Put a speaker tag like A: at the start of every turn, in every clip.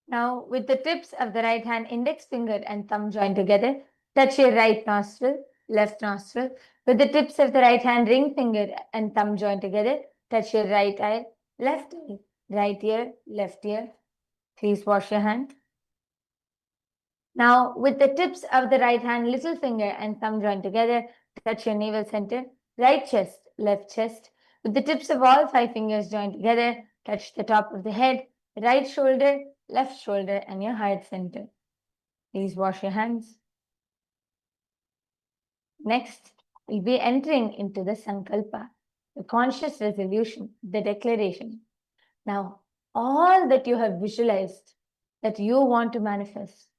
A: Now, with the tips of the right hand index finger and thumb joined together, touch your right nostril, left nostril. With the tips of the right hand ring finger and thumb joined together, touch your right eye, left eye, right ear, left ear. Please wash your hand. Now, with the tips of the right hand little finger and thumb joined together, touch your navel center, right chest, left chest. With the tips of all 5 fingers joined together, touch the top of the head, right shoulder, left shoulder, and your heart center. Please wash your hands. Next, we'll be entering into the Sankalpa, the conscious resolution, the declaration. Now, all that you have visualized that you want to manifest,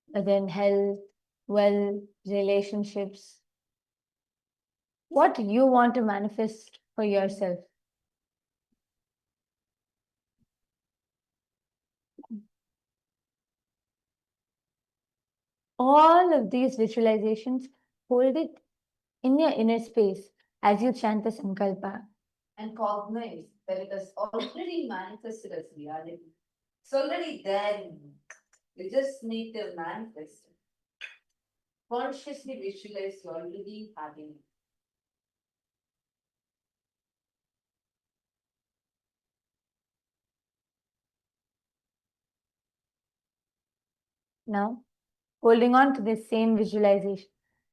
A: whether in health, wealth, relationships, what you want to manifest for yourself. All of these visualizations, hold it in your inner space as you chant the Sankalpa.
B: And cognize that it has already manifested as reality. It's already there in you. You just need to manifest it. Consciously visualize you already having it.
A: Now, holding on to this same visualization,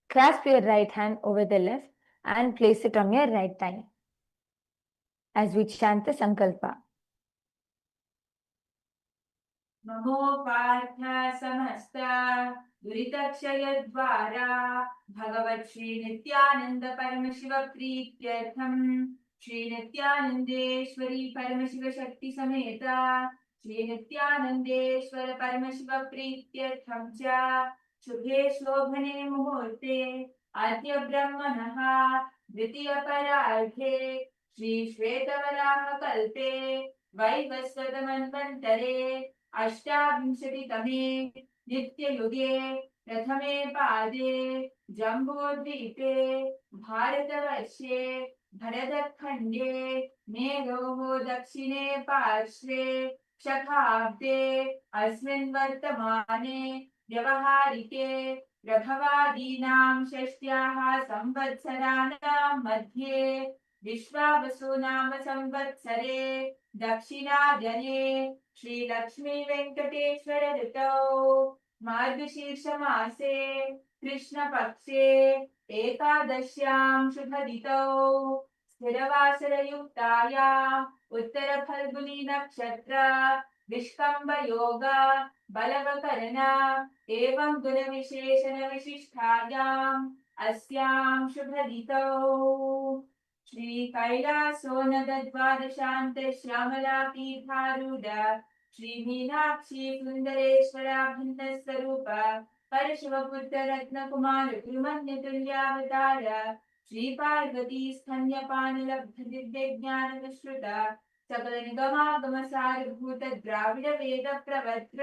A: clasp your right hand over the left and place it on your right thigh as we chant the Sankalpa.
B: Namo Partha Samasta Duritakshayadvara Bhagavat Shri Nithyananda Paramashiva Prityartham Shri Nithyanandeshwari Paramashiva Shakti Sameta Shri Nithyanandeshwara Paramashiva Prityartham Cha Shubhe Shobhane Muhurte Adya Brahmanaha Dvitiya Pararthe Shri Shvetavaraha Kalpe Vaivasvatamanvantare अष्टाविंशतितमे नित्ययुगे प्रथमे पादे जम्बूद्वीपे भारतवर्षे भरतखण्डे मेरोः दक्षिणे पार्श्वे शखाब्दे अस्मिन् वर्तमाने व्यवहारिके प्रभवादीनां षष्ट्याः संवत्सराणां मध्ये विश्वावसु नाम संवत्सरे दक्षिणायने श्री लक्ष्मी वेंकटेश्वर ऋतौ मार्गशीर्ष मासे कृष्ण पक्षे एकादश्यां शुभदितौ स्थिरवासरयुक्तायां उत्तर फल्गुनी नक्षत्र विष्कम्भ योग बलवकरण एवं गुणविशेषण विशिष्टायाम् अस्यां शुभदितौ श्री कैलासोनद द्वादशान्त श्यामला पीठारूढ़ श्री मीनाक्षी सुंदरेश्वरा भिन्न स्वरूप परशिवपुत्र रत्न कुमार गुरुमन्य तुल्यावतार श्री पार्वती स्तन्यपान लब्ध दिव्य ज्ञान विश्रुत सकल निगमागम सारभूत द्राविड वेद प्रवक्त्र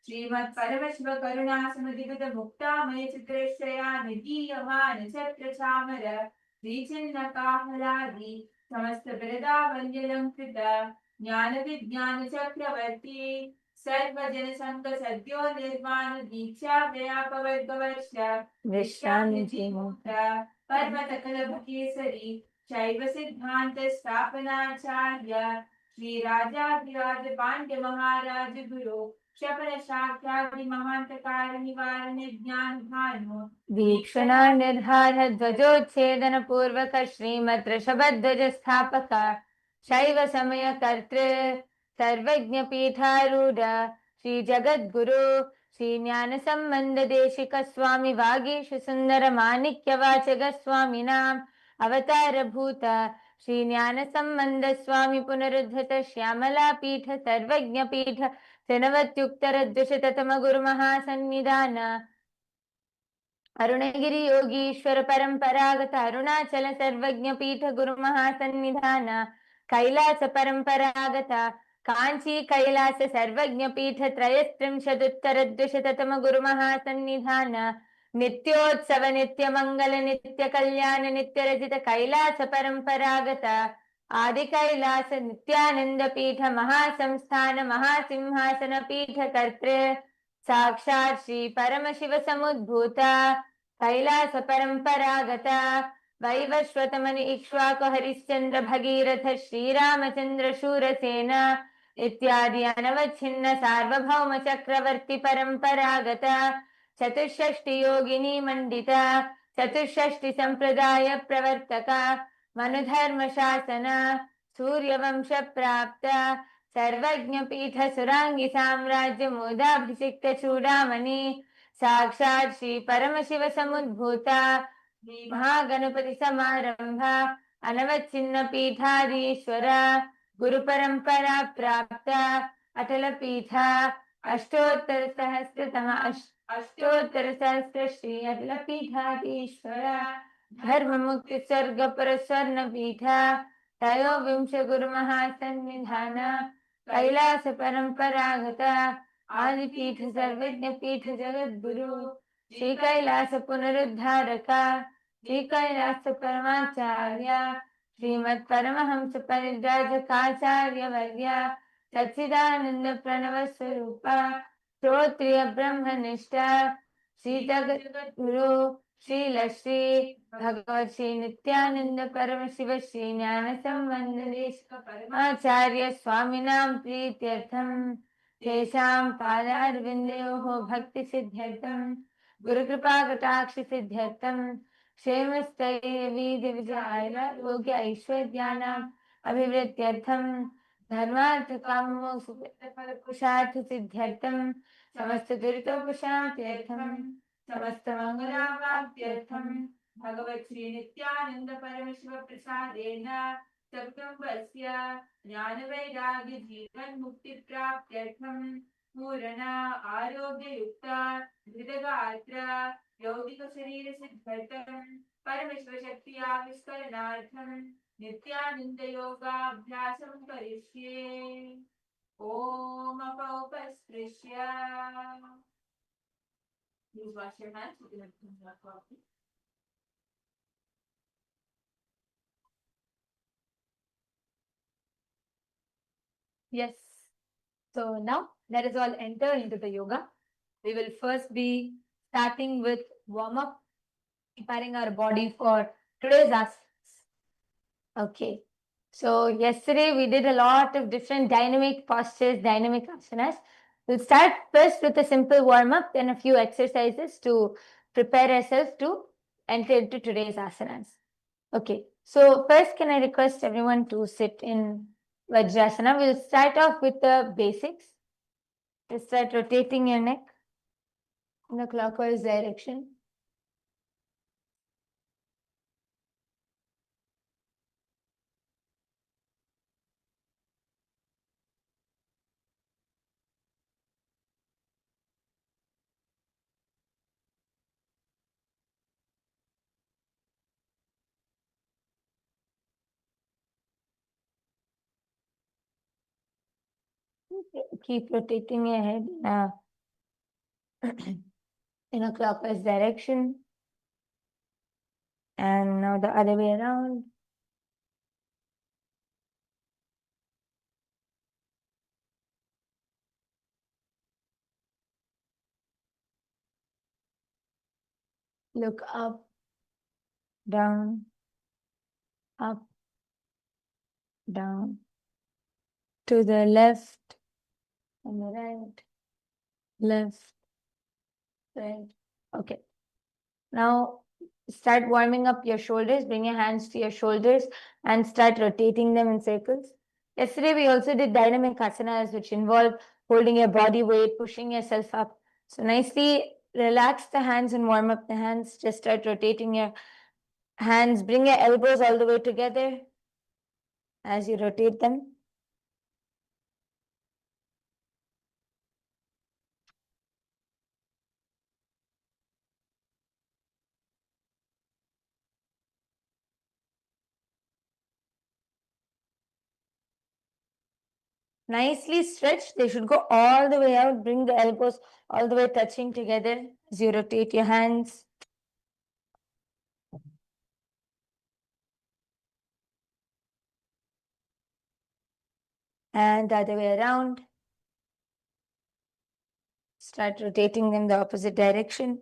B: श्रीमत् परमशिव करुणा समुदित मुक्तामय चित्रश्रया निधीयमान छत्र चामर श्रीचिन्नकाहलादि समस्त वृदावल्यलंकृत ज्ञान विज्ञान चक्रवर्ती सर्वजन संघ सद्यो निर्वाण दीक्षा व्यापवर्गवर्ष विश्रामनिधि मुक्त पर्वतकल भकेसरी शैव सिद्धांत स्थापनाचार्य श्री राजाधिराज पांड्य महाराज गुरु शपन शाख्यादि महांतकार निवारण ज्ञान भानु
A: वीक्षणा निर्धार ध्वजोच्छेदन पूर्वक श्रीमत् ऋषभध्वज स्थापक शैव समय कर्तृ सर्वज्ञ पीठारूढ़ श्री जगद्गुरु श्री ज्ञान संबंध देशिक स्वामी वागीश सुंदर माणिक्य वाचक स्वामिनाम अवतार भूत श्री ज्ञान संबंध स्वामी पुनरुद्धत श्यामला पीठ सर्वज्ञ पीठ सेनवत्युक्तर द्विशततम गुरु महासन्निधान अरुणगिरि योगीश्वर परंपरागत अरुणाचल सर्वज्ञ पीठ गुरु महासन्निधान कैलास परंपरागत कांची कैलास सर्वज्ञ पीठ त्रयस्त्रिंशदुत्तर द्विशततम गुरु महासन्निधान नित्योत्सव नित्य मंगल नित्य कल्याण नित्य रजित कैलास परंपरागत Adi Kailasa Nithyananda Pitha Mahasamsthana Mahasimhasana Pitha Kartre Sakshat Shri Paramashiva Samudbhuta Kailasa Paramparagata Vaivashwatamani Ikshvaka Harishchandra Bhagirath Shri Ramachandra Shura Sena इत्यादि अनवच्छिन्न सार्वभौम चक्रवर्ती परंपरागत चतुष्षष्टि योगिनी मंडिता चतुष्षष्टि संप्रदाय प्रवर्तक मनुधर्म शासन सूर्यवंश प्राप्त सर्वज्ञ पीठ सुरांगी साम्राज्य मोदाभिषिक्त चूड़ामणि साक्षात् श्री परमशिव समुद्भूता महागणपति समारंभ अनवच्छिन्न पीठाधीश्वर गुरु परंपरा प्राप्त अटल पीठा अष्टोत्तर सहस्रतम अष्टोत्तर सहस्र श्री अटल पीठाधीश्वर धर्म मुक्ति स्वर्ग पर स्वर्ण पीठा त्रयोविंश गुरु महासन्निधान कैलास परंपरागत आदि पीठ सर्वज्ञ पीठ जगत गुरु श्री कैलास पुनरुद्धारक श्री कैलास परमाचार्य श्रीमद परमहंस परिव्राजकाचार्य वर्य सच्चिदानंद प्रणव स्वरूप श्रोत्रिय ब्रह्मनिष्ठ श्री जगत गुरु श्री श्री भगवत श्री नित्यानंद परम शिव श्री ज्ञान संबंध देश परमाचार्य स्वामिनां प्रीत्यर्थम तेषां पादारविन्दयोः भक्ति सिद्ध्यर्थम गुरु कृपा कटाक्ष सिद्ध्यर्थम क्षेमस्थैर्य विजयाय योग्य ऐश्वर्याणाम् अभिवृद्ध्यर्थम धर्मार्थ कामोक्षार्थ सिद्ध्यर्थम समस्त दुरितोपशान्त्यर्थम समस्त मंगलाप्त्यर्थम भगवत् श्री नित्यानंद परमशिव प्रसादेन सत्कुटुम्बस्य ज्ञान वैराग्य जीवन मुक्ति प्राप्त्यर्थम पूर्ण आरोग्य युक्त धृतगात्र यौगिक शरीर सिद्ध्यर्थम परमेश्वर शक्ति आविष्करणार्थम नित्यानंद योगाभ्यासं करिष्ये। ओम अपौपस्पृश्य please wash your hands with the coffee. Yes. So now let us all enter into the yoga. We will first be starting with warm up, preparing our body for today's asanas. Okay. So yesterday we did a lot of different dynamic postures, dynamic asanas. We'll start first with a simple warm up, then a few exercises to prepare ourselves to enter into today's asanas. Okay. So first, can I request everyone to sit in Vajrasana? We'll start off with the basics. Just start rotating your neck in the clockwise direction. Keep rotating your head in a clockwise direction. And now the other way around. Look up, down, up, down, to the left and the right, left, right. Okay. Now start warming up your shoulders. Bring your hands to your shoulders and start rotating them in circles. Yesterday we also did dynamic asanas, which involve holding your body weight, pushing yourself up. So nicely relax the hands and warm up the hands. Just start rotating your hands. Bring your elbows all the way together as you rotate them. Nicely stretched. They should go all the way out. Bring the elbows all the way touching together as you rotate your hands. and the other way around. Start rotating them the opposite direction.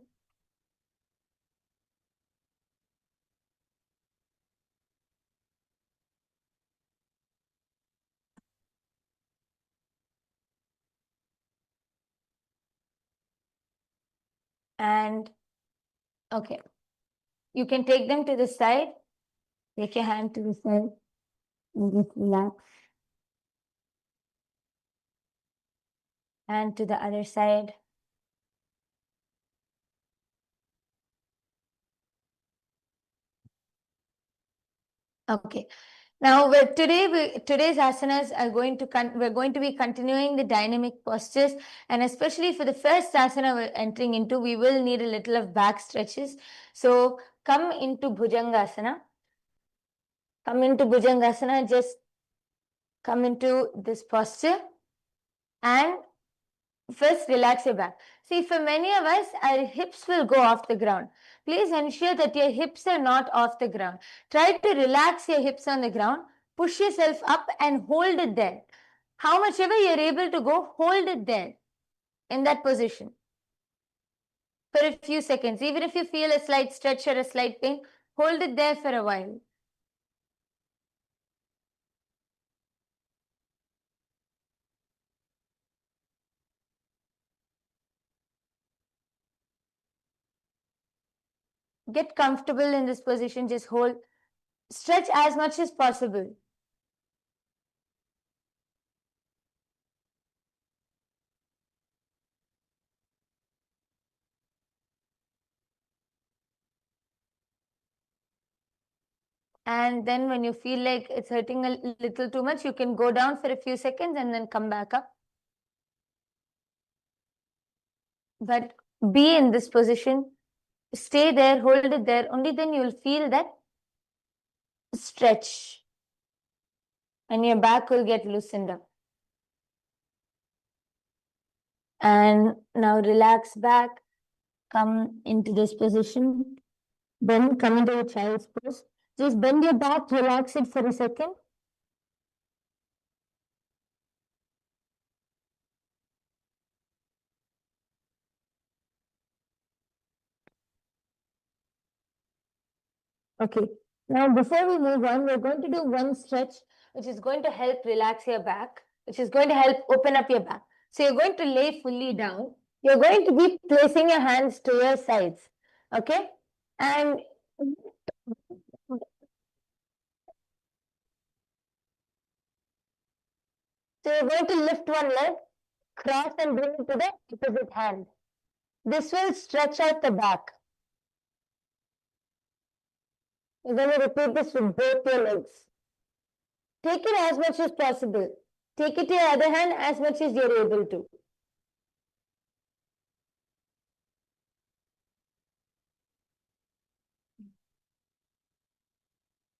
A: And okay, you can take them to the side. Take your hand to the side and just relax. And to the other side. Okay. Now, today's asanas are we're going to be continuing the dynamic postures, and especially for the first asana we're entering into, we will need a little of back stretches. So come into Bhujangasana. Come into Bhujangasana, just come into this posture and first relax your back. See, for many of us, our hips will go off the ground. Please ensure that your hips are not off the ground. Try to relax your hips on the ground. Push yourself up and hold it there. How much ever you're able to go, hold it there in that position for a few seconds. Even if you feel a slight stretch or a slight pain, hold it there for a while. Get comfortable in this position. Just hold. Stretch as much as possible. And then when you feel like it's hurting a little too much, you can go down for a few seconds and then come back up. But be in this position. Stay there, hold it there. Only then you'll feel that stretch. And your back will get loosened up. And now relax back. Come into this position. Then come into a child's pose. Just bend your back, relax it for a second. Okay. Now, before we move on, we're going to do one stretch, which is going to help relax your back, which is going to help open up your back. So you're going to lay fully down. You're going to be placing your hands to your sides. Okay? And so you're going to lift one leg, cross and bring it to the opposite hand. This will stretch out the back. You're going to repeat this with both your legs. Take it as much as possible. Take it to your other hand as much as you're able to.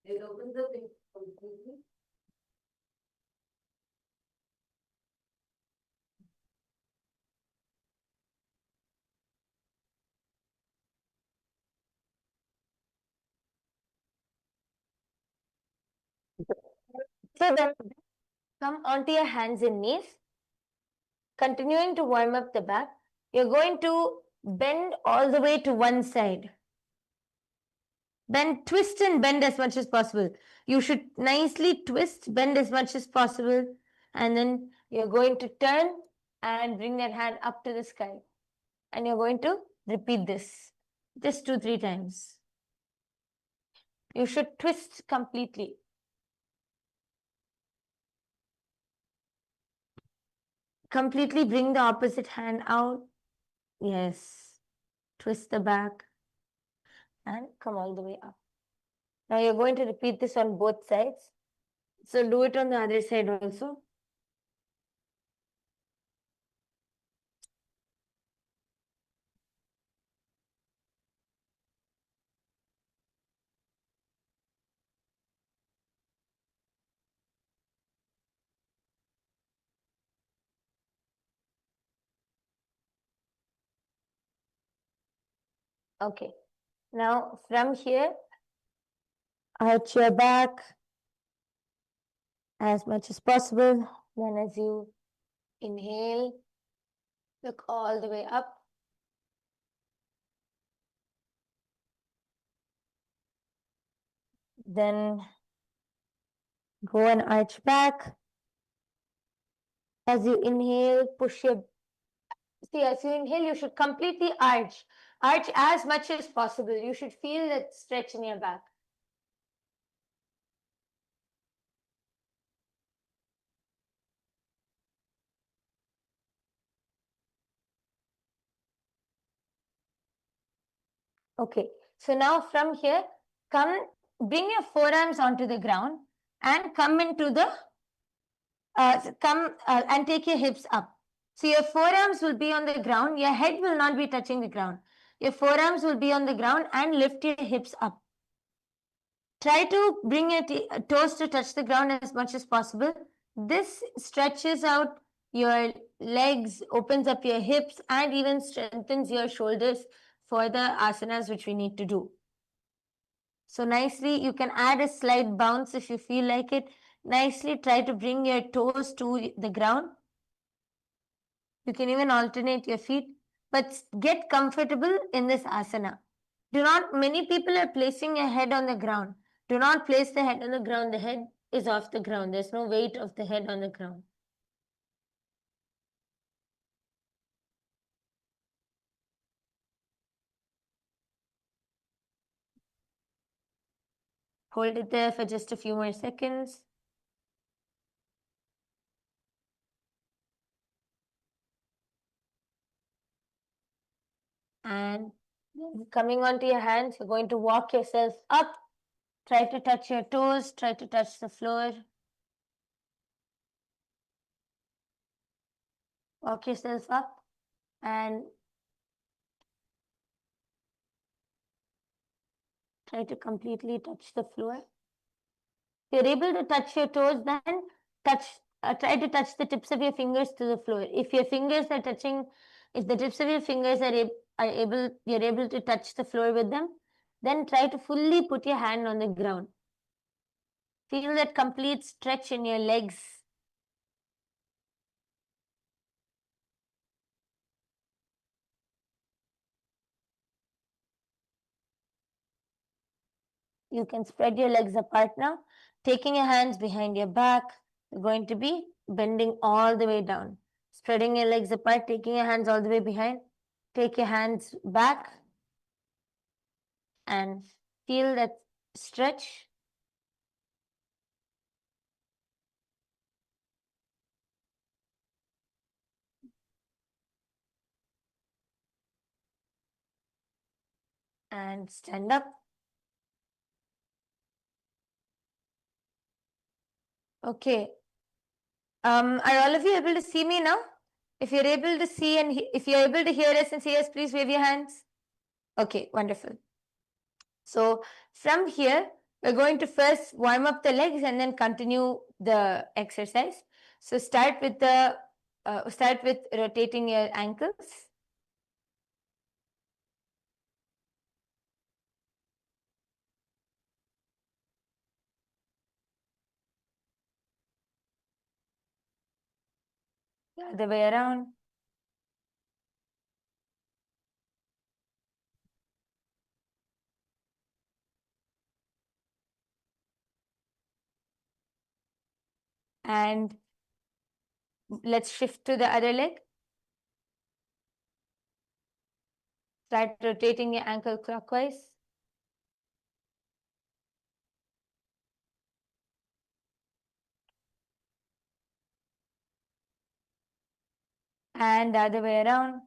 B: It opens up completely.
A: So then come onto your hands and knees. Continuing to warm up the back, you're going to bend all the way to one side. Bend, twist and bend as much as possible. You should nicely twist, bend as much as possible. And then you're going to turn and bring that hand up to the sky. And you're going to repeat this just 2-3 times. You should twist completely. Completely bring the opposite hand out. Yes. Twist the back and come all the way up. Now you're going to repeat this on both sides. So do it on the other side also. Okay. Now from here, arch your back as much as possible. Then as you inhale, look all the way up. Then go and arch back. As you inhale, push your... See, as you inhale, you should completely arch. Arch as much as possible. You should feel that stretch in your back. Okay, so now from here, bring your forearms onto the ground and come into the, and take your hips up. So your forearms will be on the ground, your head will not be touching the ground. Your forearms will be on the ground and lift your hips up. Try to bring your toes to touch the ground as much as possible. This stretches out your legs, opens up your hips, and even strengthens your shoulders for the asanas which we need to do. So nicely, you can add a slight bounce if you feel like it. Nicely try to bring your toes to the ground. You can even alternate your feet, but get comfortable in this asana. Many people are placing your head on the ground. Do not place the head on the ground. The head is off the ground. There's no weight of the head on the ground. Hold it there for just a few more seconds. And coming onto your hands, you're going to walk yourself up. Try to touch your toes. Try to touch the floor. Walk yourself up and try to completely touch the floor. If you're able to touch your toes, then try to touch the tips of your fingers to the floor. If your fingers are touching, if the tips of your fingers you're able to touch the floor with them, then try to fully put your hand on the ground. Feel that complete stretch in your legs. You can spread your legs apart now, taking your hands behind your back. You're going to be bending all the way down. Spreading your legs apart, taking your hands all the way behind. Take your hands back and feel that stretch. And stand up. Okay. Are all of you able to see me now? If you're able to see and if you're able to hear us and see us, please wave your hands. Okay, wonderful. So from here, we're going to first warm up the legs and then continue the exercise. So start with rotating your ankles. The other way around. And let's shift to the other leg. Start rotating your ankle clockwise. And the other way around.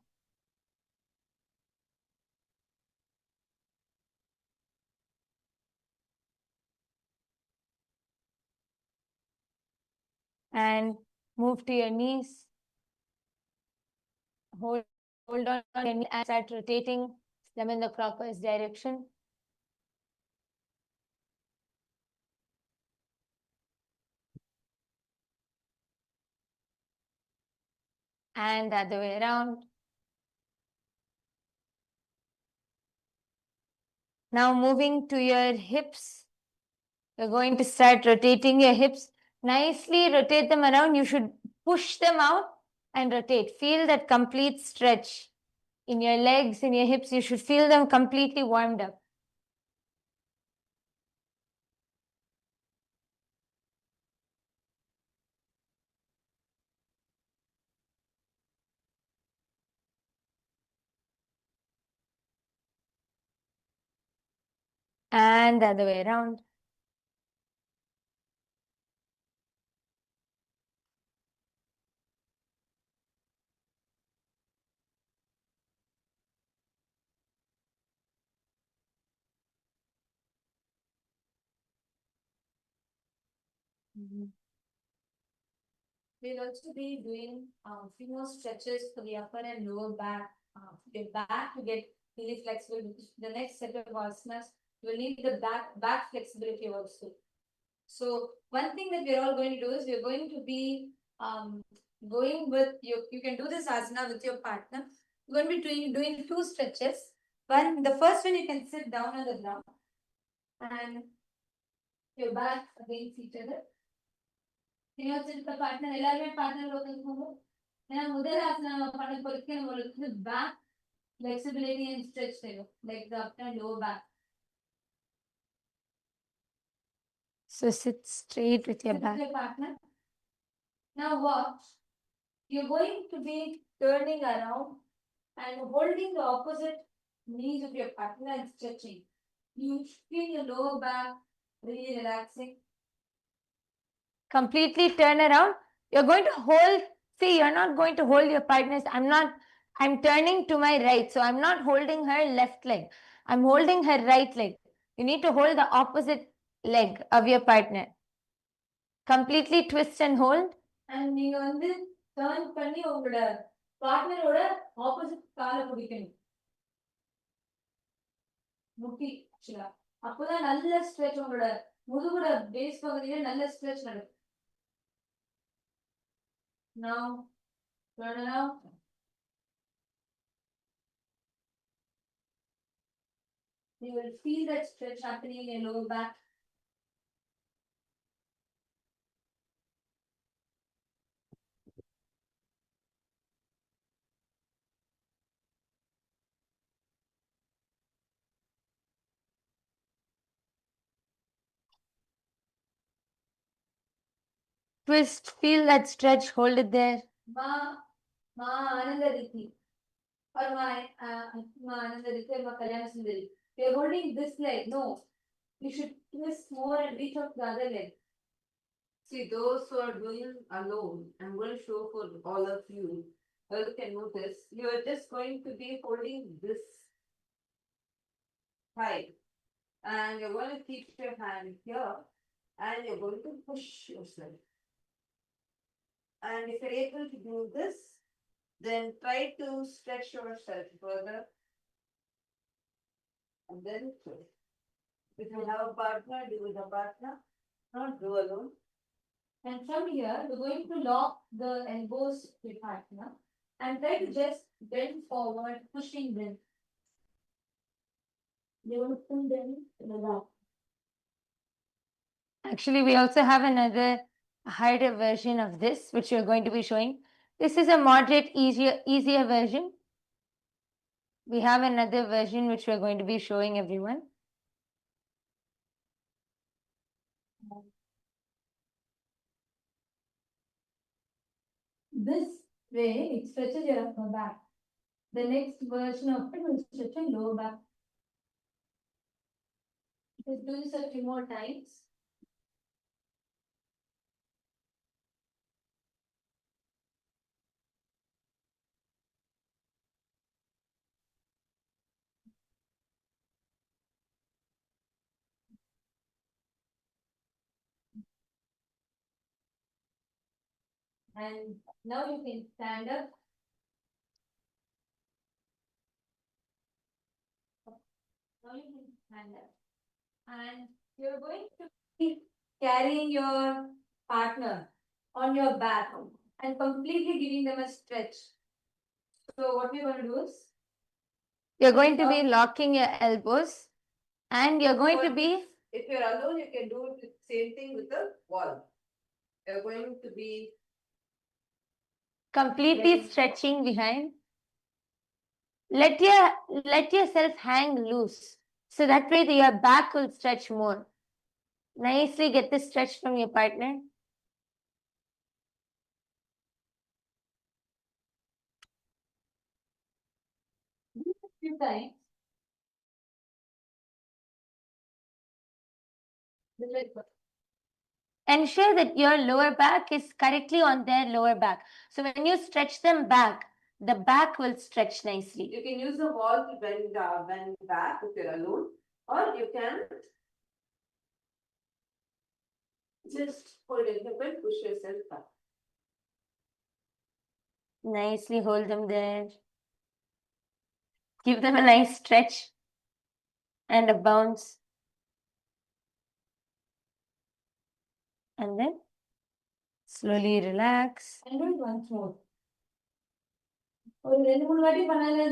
A: And move to your knees. Hold on your knee and start rotating them in the clockwise direction. And the other way around. Now moving to your hips. You're going to start rotating your hips Nicely rotate them around. You should push them out and rotate. Feel that complete stretch in your legs, in your hips. You should feel them completely warmed up. And the other way around.
B: We'll also be doing few more stretches for the upper and lower back. Your back to get really flexible. Because the next set of asanas, you will need the back flexibility also. So one thing that we're all going to do is we're going to be going with you can do this asana with your partner. You're going to be doing two stretches. The first one you can sit down on the ground and your back against each other. ಇನ್ನೊಂದು partner ಎಲ್ಲಾರುமே partner ಹೋಗ್ಬೇಕು ಮೊದಲ ಆಸನ பண்ண பொறுத்து நம்மளுக்கு back flexibility and stretch தேவை like the up and lower back.
A: So sit straight with your back.
B: Your partner. Now watch. You're going to be turning around and holding the opposite knees of your partner and stretching. You feel your lower back really relaxing.
A: Completely turn around. You're going to hold. See, you're not going to hold your partner's. I'm turning to my right. So I'm not holding her left leg. I'm holding her right leg. You need to hold the opposite leg of your partner. Completely twist and hold.
B: And நீங்க வந்து turn பண்ணி உங்களோட பார்ட்னரோட opposite காலை பிடிக்கணும். முட்டி ஆக்சுவலா. அப்பதான் நல்ல ஸ்ட்ரெச் உங்களோட முதுகுட பேஸ் பகுதியில நல்ல ஸ்ட்ரெச் நடக்கும். Now turn around. You will feel that stretch happening in your lower back.
A: Twist, feel that stretch, hold it there.
B: Ma Anandariti. Or ma Anandariti or ma Kalyana Sundari. You're holding this leg. No. You should twist more and reach out the other leg. See, those who are doing alone, I'm going to show for all of you. You can notice, you are just going to be holding this side. And you're going to keep your hand here. And you're going to push yourself. And if you're able to do this, then try to stretch yourself further. And then twist. If you have a partner, do with a partner. Not do alone. And from here, we're going to lock the elbows to your partner and try to just bend forward, pushing them. You want to pull them to the back.
A: Actually, we also have another harder version of this, which we're going to be showing. This is a moderate, easier version. We have another version which we're going to be showing everyone.
B: This way, it stretches your upper back. The next version of it will stretch your lower back. Just do this a few more times. And now you can stand up. Now you can stand up. And you're going to be carrying your partner on your back and completely giving them a stretch. So what we're going to do is
A: You're going to be locking your elbows and you're going to be...
B: If you're alone, you can do the same thing with the wall. You're going to be
A: completely stretching behind. Let yourself hang loose. So that way your back will stretch more. Nicely get the stretch from your partner.
B: a few times.
A: Ensure that your lower back is correctly on their lower back. So when you stretch them back, the back will stretch nicely.
B: You can use the wall to bend back if you're alone, or you can just hold it up and push yourself back.
A: Nicely hold them there. Give them a nice stretch and a bounce. And then slowly relax.
B: And do it once more. ஒரு 2-3 வாட்டி பண்ணாலே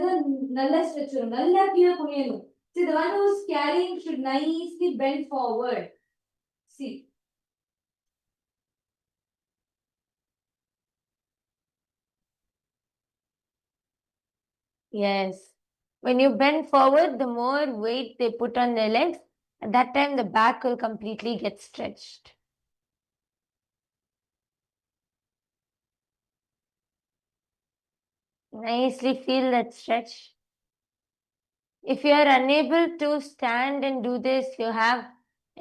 B: நல்லா stretch வரும் நல்லா கீழ குனியணும். See, the one who's carrying should nicely bend forward. See.
A: Yes. When you bend forward, the more weight they put on their legs, at that time the back will completely get stretched. Nicely feel that stretch. If you are unable to stand and do this, you have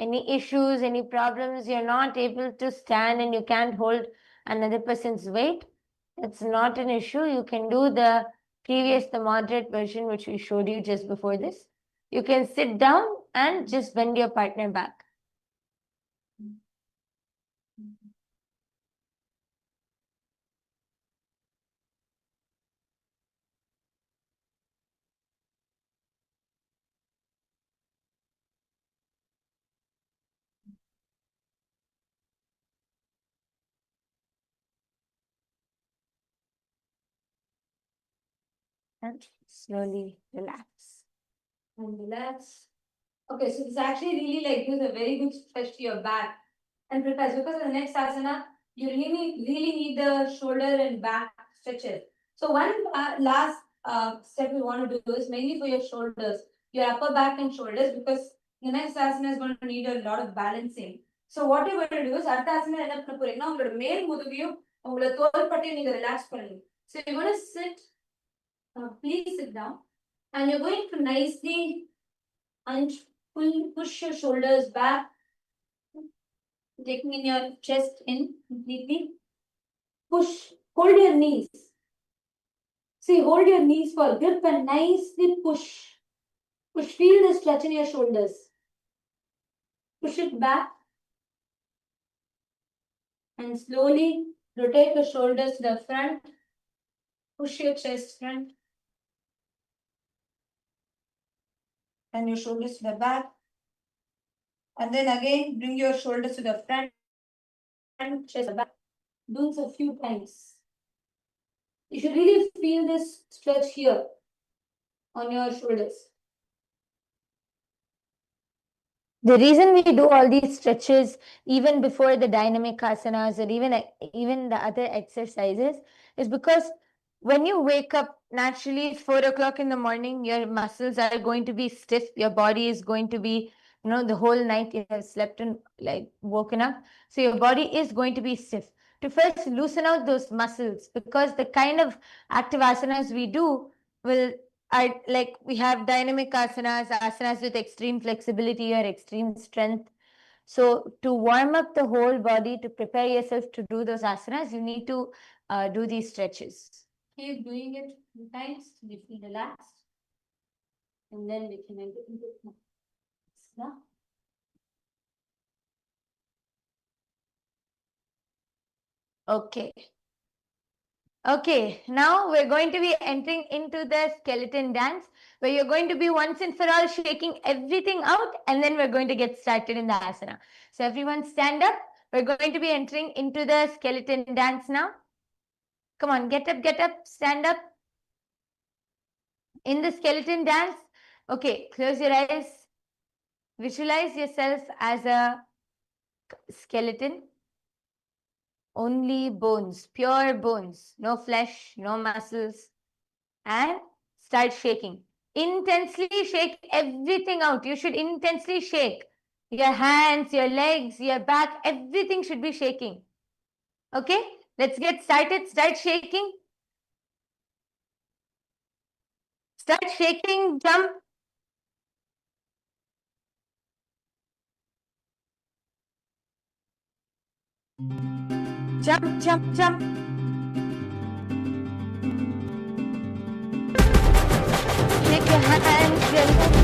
A: any issues, any problems, you're not able to stand and you can't hold another person's weight, it's not an issue. You can do the moderate version, which we showed you just before this. You can sit down and just bend your partner back. And slowly relax.
B: And relax. Okay, so this actually really like gives a very good stretch to your back. And because in the next asana, you really need the shoulder and back stretches. So one last step we want to do is mainly for your shoulders, your upper back and shoulders, because the next asana is going to need a lot of balancing. So what you're going to do is அடுத்த asana என்ன பண்ண போறீங்கன்னா உங்களோட மேல் முதுகையும் உங்களோட தோள்பட்டையும் நீங்க relax பண்ணணும். So you're going to sit, please sit down, and you're going to nicely push your shoulders back, taking in your chest in completely. Push, hold your knees. See, hold your knees for grip and nicely push. Push, feel the stretch in your shoulders. Push it back. And slowly rotate your shoulders to the front. Push your chest front. And your shoulders to the back. And then again, bring your shoulders to the front. Chest back. Do this a few times. You should really feel this stretch here on your shoulders.
A: The reason we do all these stretches even before the dynamic asanas or even the other exercises is because when you wake up naturally 4 o'clock in the morning, your muscles are going to be stiff. Your body is going to be, the whole night you have slept and like woken up. So your body is going to be stiff. To first loosen out those muscles, because the kind of active asanas we do will like we have dynamic asanas with extreme flexibility or extreme strength. So to warm up the whole body, to prepare yourself to do those asanas, you need to do these stretches.
B: Keep doing it 2 times till you feel relaxed. And then we can enter into it.
A: Okay. Okay, now we're going to be entering into the skeleton dance, where you're going to be once and for all shaking everything out, and then we're going to get started in the asana. So everyone stand up. We're going to be entering into the skeleton dance now. Come on, get up, stand up. In the skeleton dance, okay, close your eyes. Visualize yourself as a skeleton. only bones, pure bones, no flesh, no muscles, and start shaking. Intensely shake everything out. You should intensely shake your hands, your legs, your back, everything should be shaking. Okay, let's get started. Start shaking. Start shaking, jump. Jump, jump, jump. Shake your hands, your legs.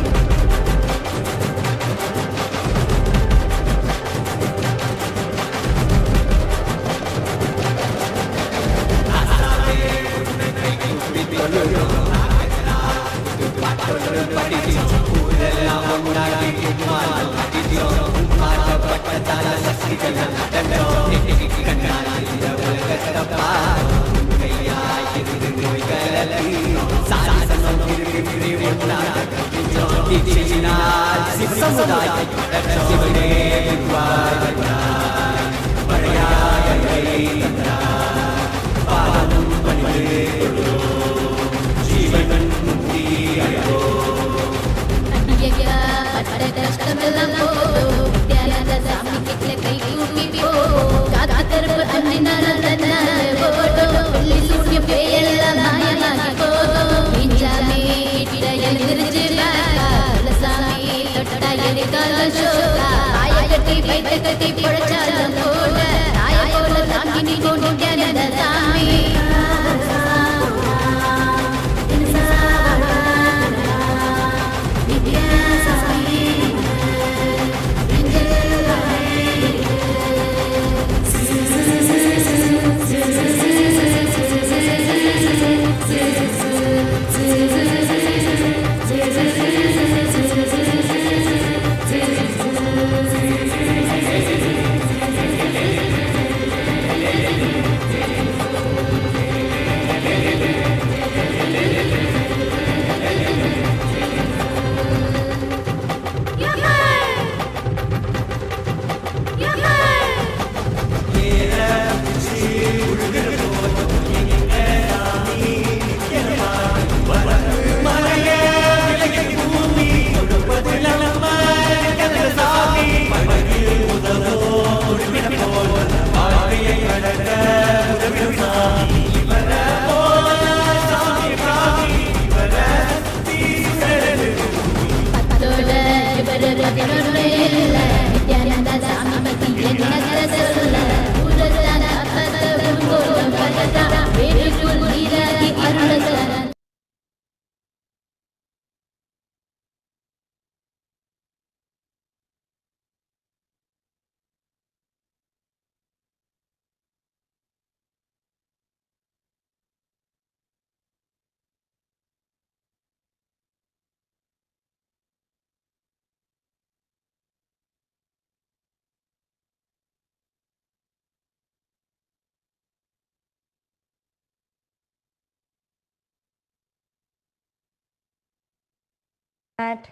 A: That.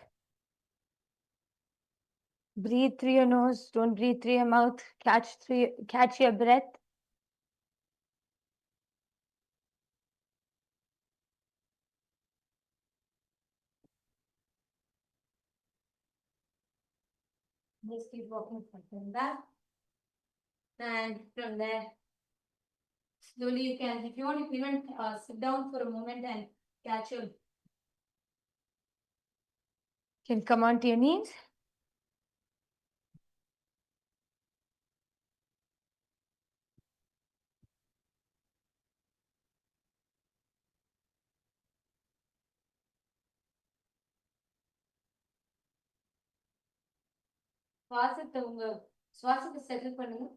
A: Breathe through your nose. Don't breathe through your mouth. Catch your breath. Just keep walking front and back. And from there, slowly you can, if you want, you can even sit down for a moment and catch your. Can come onto your knees. சுவாசத்தை settle பண்ணுங்க.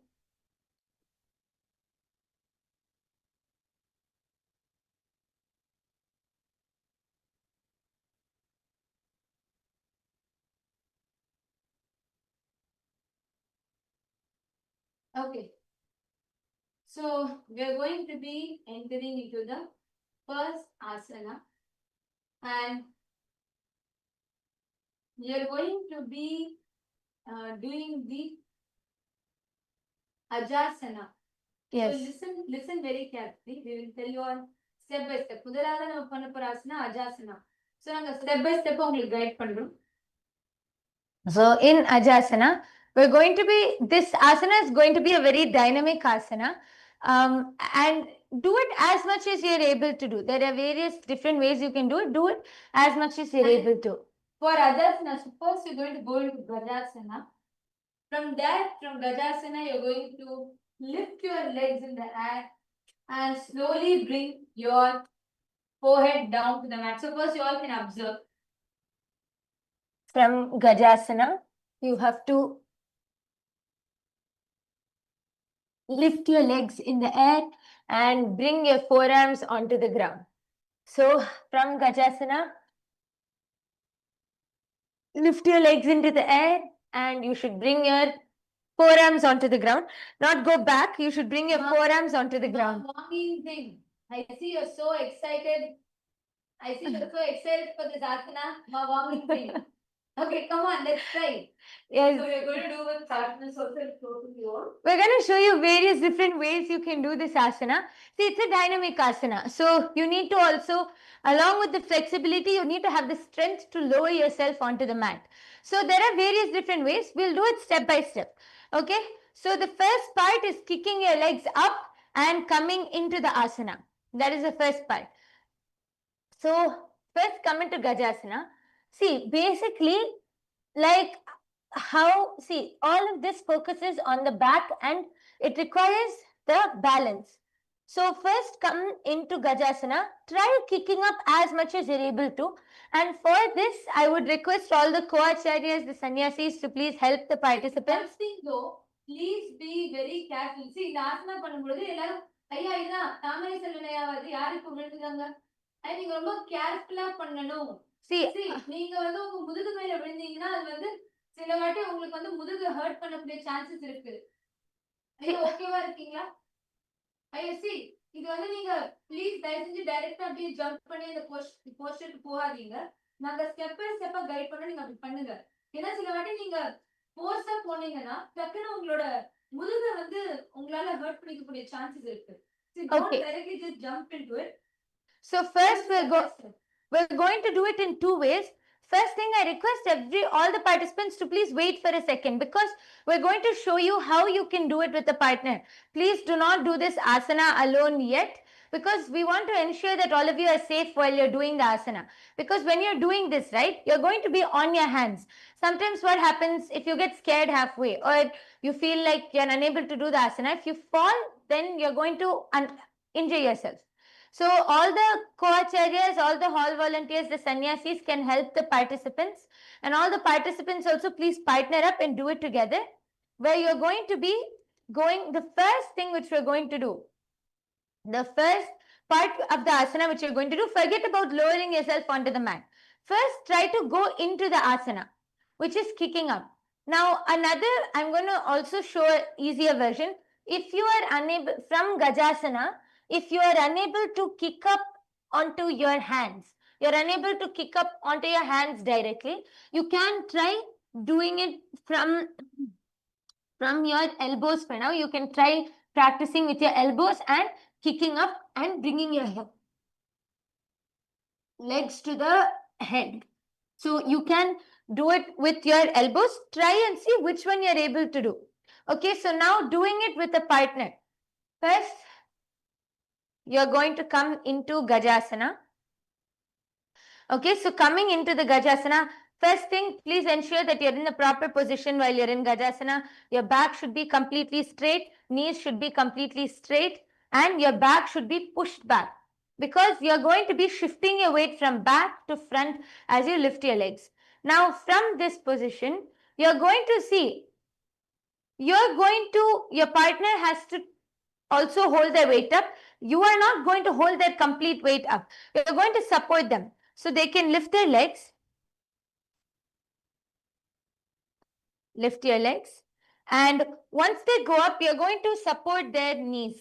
A: Okay. So we are going to be entering into the first asana, and we are going to be doing the Ajasana. Yes.
C: So listen very carefully. We will tell you on step by step. முதலாவது நம்ம பண்ண போற asana அஜாசனா. So நாங்க step by step உங்களுக்கு guide பண்றோம்.
A: So in Ajasana, we're going to be, this asana is going to be a very dynamic asana, and do it as much as you're able to do. There are various different ways you can do it as much as you're able to.
C: For Ajasana, suppose you're going to go into Gajasana. From there, from Gajasana, you're going to lift your legs in the air and slowly bring your forehead down to the mat. So first you all can observe.
A: From Gajasana, you have to lift your legs in the air and bring your forearms onto the ground. So from Gajasana, lift your legs into the air and you should bring your forearms onto the ground. Not go back, you should bring your forearms onto the ground.
C: Walking thing. I see you're so excited. I see you're so excited for this asana. Walking thing. Okay, come on, let's try.
A: Yes.
C: So we're going to do with softness also totally all.
A: We're going to show you various different ways you can do this asana. See, it's a dynamic asana. So you need to also, along with the flexibility, you need to have the strength to lower yourself onto the mat. So there are various different ways. We'll do it step by step. Okay. So the first part is kicking your legs up and coming into the asana. That is the first part. So first come into Gajasana. See, basically, like how, see, all of this focuses on the back and it requires the balance. So first come into Gajasana, try kicking up as much as you're able to. And for this, I would request all the co-acharyas, the sannyasis to please help the participants.
C: First thing though, please be very careful. See, இந்த ஆசனா பண்ணும்போது எல்லாரும் ஐயா இதான் தாமரை செல்வனையாவது யாருக்கு விழுந்துதாங்க. நீங்க ரொம்ப கேர்ஃபுல்லா பண்ணணும். See, நீங்க வந்து உங்க முதுகு மேல விழுந்தீங்கன்னா அது வந்து சில வாட்டி உங்களுக்கு வந்து முதுகு ஹர்ட் பண்ணக்கூடிய சான்சஸ் இருக்கு. ஐயா ஓகேவா இருக்கீங்களா? ஐயா see, இது வந்து நீங்க ப்ளீஸ் தயவு செஞ்சு டைரக்டா அப்படியே ஜம்ப் பண்ணி அந்த போஸ்டருக்கு போகாதீங்க. நாங்க ஸ்டெப் பை ஸ்டெப்பா கைட் பண்ண நீங்க அப்படி பண்ணுங்க. ஏன்னா சில வாட்டி நீங்க ஃபோர்ஸா போனீங்கன்னா டக்குன்னு உங்களோட முதுகு வந்து உங்களால ஹர்ட் பண்ணிக்கக்கூடிய சான்சஸ் இருக்கு. See, don't directly just jump into it.
A: So first we're going to do it in two ways. First thing, I request all the participants to please wait for a second because we're going to show you how you can do it with a partner. Please do not do this asana alone yet because we want to ensure that all of you are safe while you're doing the asana. Because when you're doing this, right, you're going to be on your hands. Sometimes what happens if you get scared halfway or you feel like you're unable to do the asana, if you fall, then you're going to injure yourself. So all the co-acharyas, all the hall volunteers, the sannyasis can help the participants, and all the participants also please partner up and do it together, where you're going to be going, the first thing which we're going to do, the first part of the asana which you're going to do, forget about lowering yourself onto the mat. First try to go into the asana, which is kicking up. Now another, I'm going to also show an easier version. If you are unable, from Gajasana, if you are unable to kick up onto your hands, you're unable to kick up onto your hands directly, you can try doing it from your elbows for now. You can try practicing with your elbows and kicking up and bringing your legs to the head. So you can do it with your elbows. Try and see which one you're able to do. Okay, so now doing it with a partner. First, you're going to come into Gajasana. Okay, so coming into the Gajasana, first thing, please ensure that you're in the proper position while you're in Gajasana. Your back should be completely straight, knees should be completely straight, and your back should be pushed back because you're going to be shifting your weight from back to front as you lift your legs. Now, from this position, you're going to see, your partner has to also hold their weight up. You are not going to hold their complete weight up. You're going to support them so they can lift their legs. Lift your legs. And once they go up, you're going to support their knees.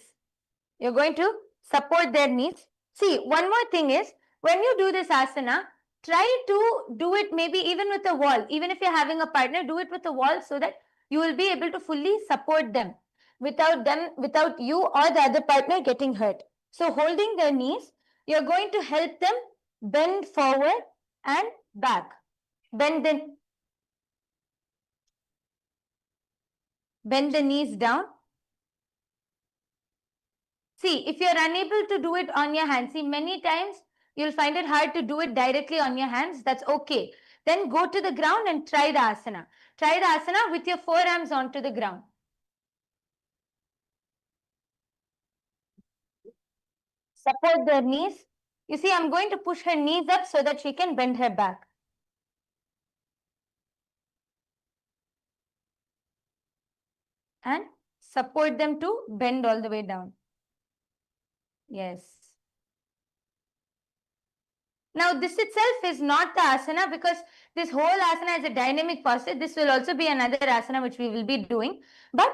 A: You're going to support their knees. See, one more thing is, when you do this asana, try to do it maybe even with a wall. Even if you're having a partner, do it with a wall so that you will be able to fully support them. without you or the other partner getting hurt. So holding their knees, you're going to help them bend forward and back. Bend the knees down. See, if you're unable to do it on your hands, see, many times you'll find it hard to do it directly on your hands. That's okay. Then go to the ground and try the asana. Try the asana with your forearms onto the ground. Support their knees. You see, I'm going to push her knees up so that she can bend her back. And support them to bend all the way down. Yes. Now, this itself is not the asana because this whole asana is a dynamic posture. This will also be another asana which we will be doing. But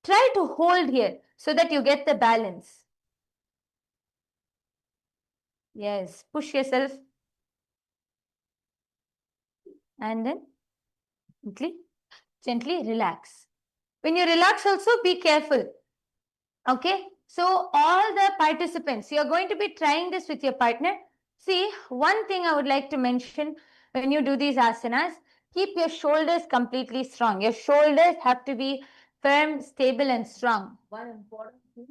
A: try to hold here so that you get the balance. Yes, push yourself. And then gently relax. When you relax also, be careful. Okay, so all the participants, you're going to be trying this with your partner. See, one thing I would like to mention when you do these asanas, keep your shoulders completely strong. Your shoulders have to be firm, stable, and strong.
B: One important thing,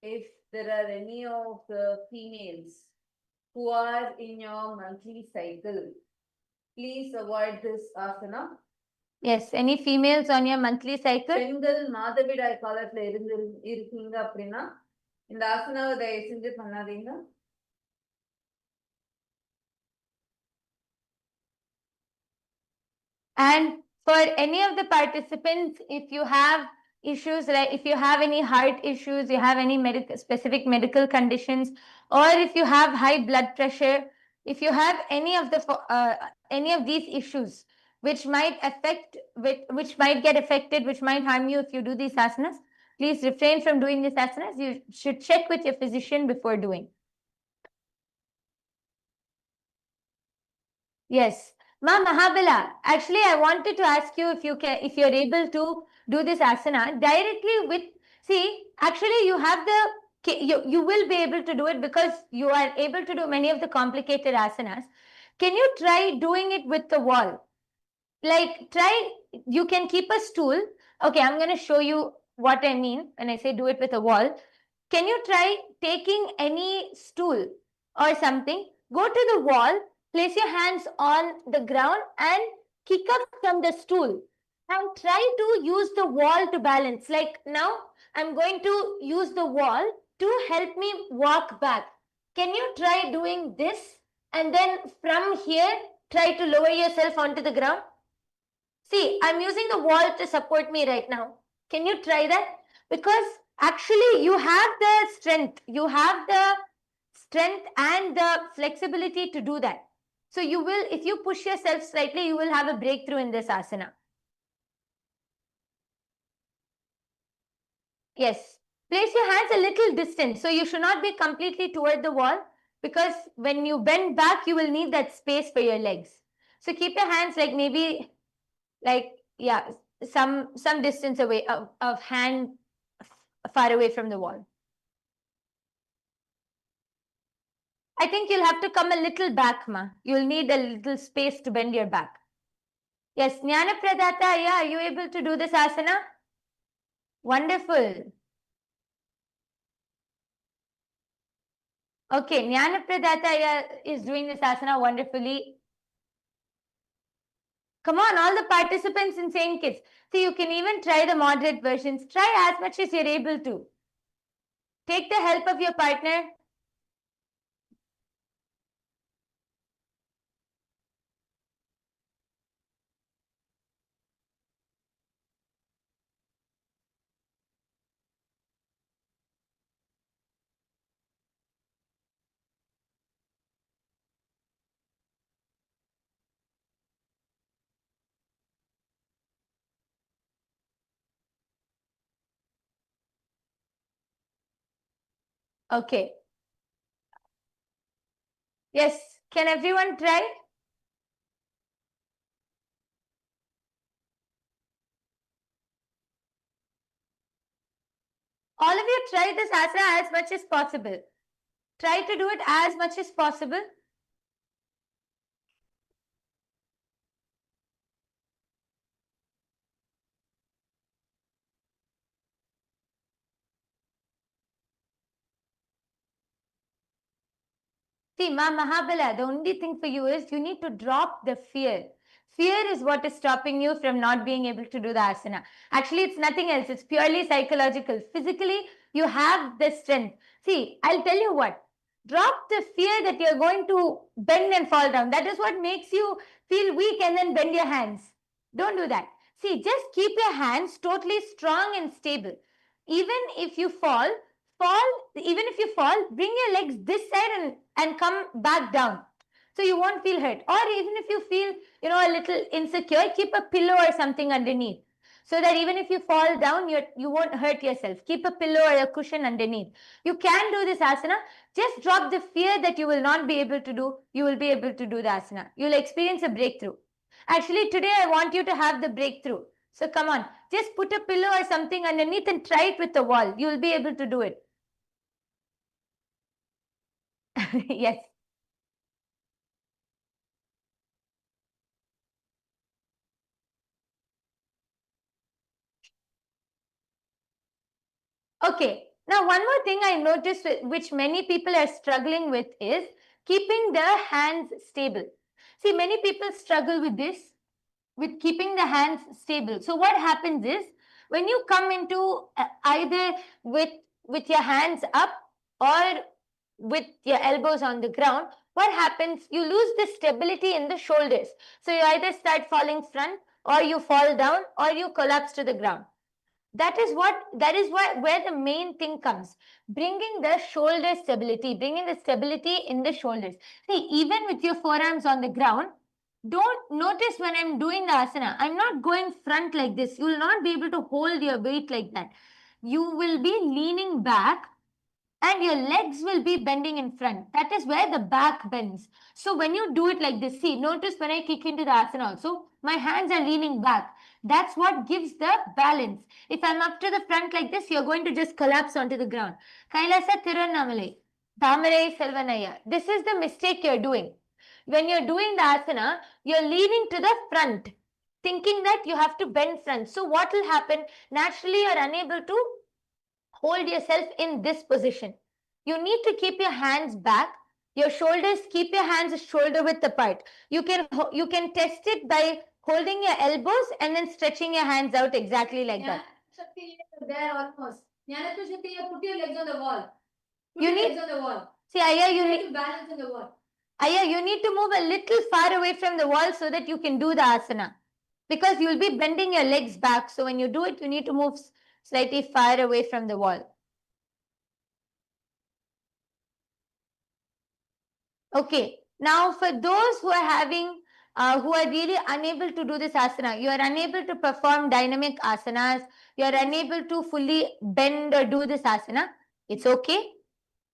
B: if there are any of the females who are in your monthly cycle, please avoid this asana.
A: Yes, any females on your monthly cycle?
B: பெண்கள் மாதவிடாய் காலத்துல இருக்கீங்க அப்படின்னா இந்த ஆசனாவை தயவு செஞ்சு பண்ணாதீங்க.
A: And for any of the participants, if you have issues, like if you have any heart issues, you have any specific medical conditions, or if you have high blood pressure, if you have any of these issues which might which might get affected, which might harm you if you do these asanas, please refrain from doing these asanas. You should check with your physician before doing. Yes. Ma Mahabala, actually, I wanted to ask you if you're able to do this asana directly with, see, actually you have you will be able to do it because you are able to do many of the complicated asanas. Can you try doing it with the wall? Like you can keep a stool. Okay, I'm going to show you what I mean when I say do it with a wall. Can you try taking any stool or something, go to the wall, place your hands on the ground and kick up from the stool and try to use the wall to balance. Like now, I'm going to use the wall to help me walk back. Can you try doing this? And then from here, try to lower yourself onto the ground. See, I'm using the wall to support me right now. Can you try that? Because actually you have the strength. You have the strength and the flexibility to do that. So you will, if you push yourself slightly, you will have a breakthrough in this asana. Yes. Place your hands a little distant. So you should not be completely toward the wall because when you bend back, you will need that space for your legs. So keep your hands like maybe like, yeah, some distance away of hand far away from the wall. I think you'll have to come a little back, ma. You'll need a little space to bend your back. Yes, Jnana Pradata, yeah, are you able to do this asana? Wonderful. Okay, Jnana Pradata yeah, is doing this asana wonderfully. Come on, all the participants in Saint Kids. See, you can even try the moderate versions. Try as much as you're able to. Take the help of your partner. Okay. Yes, can everyone try? try this asana as much as possible. Try to do it as much as possible. See, Ma Mahabala, the only thing for you is you need to drop the fear. Fear is what is stopping you from not being able to do the asana. Actually, it's nothing else. It's purely psychological. Physically, you have the strength. See, I'll tell you what. Drop the fear that you're going to bend and fall down. That is what makes you feel weak and then bend your hands. Don't do that. See, just keep your hands totally strong and stable. Even if you fall, bring your legs this side and come back down. So you won't feel hurt. Or even if you feel, a little insecure, keep a pillow or something underneath. So that even if you fall down, you won't hurt yourself. Keep a pillow or a cushion underneath. You can do this asana. Just drop the fear that you will not be able to do. You will be able to do the asana. You'll experience a breakthrough. Actually, today I want you to have the breakthrough. So come on, just put a pillow or something underneath and try it with the wall. You will be able to do it. Yes. Okay. Now, one more thing I noticed which many people are struggling with is keeping their hands stable. See, many people struggle with this, with keeping the hands stable. So what happens is when you come into either with your hands up or with your elbows on the ground, what happens? You lose the stability in the shoulders. So you either start falling front or you fall down or you collapse to the ground. That is where the main thing comes. Bringing the shoulder stability, bringing the stability in the shoulders. See, even with your forearms on the ground, don't notice when I'm doing the asana, I'm not going front like this. You will not be able to hold your weight like that. You will be leaning back and your legs will be bending in front. That is where the back bends. So when you do it like this, see, notice when I kick into the asana also, my hands are leaning back. That's what gives the balance. If I'm up to the front like this, you're going to just collapse onto the ground. Kailasa Tiruvannamalai, Thamarai Selvanaya. This is the mistake you're doing. When you're doing the asana, you're leaning to the front, thinking that you have to bend front. So what will happen? Naturally, you're unable to hold yourself in this position. You need to keep your hands back, your shoulders, keep your hands shoulder width apart. You can test it by holding your elbows and then stretching your hands out exactly like that.
C: Shakti, there almost. Jnana Shakti, put your legs on the wall. Put
A: You
C: your
A: need-
C: legs on the wall.
A: See, Aya, you
C: Try
A: need
C: to balance on the wall.
A: Aya, you need to move a little far away from the wall so that you can do the asana. Because you'll be bending your legs back. So when you do it, you need to move slightly far away from the wall. Okay, now for those who are having, who are really unable to do this asana, you are unable to perform dynamic asanas, you are unable to fully bend or do this asana, it's okay.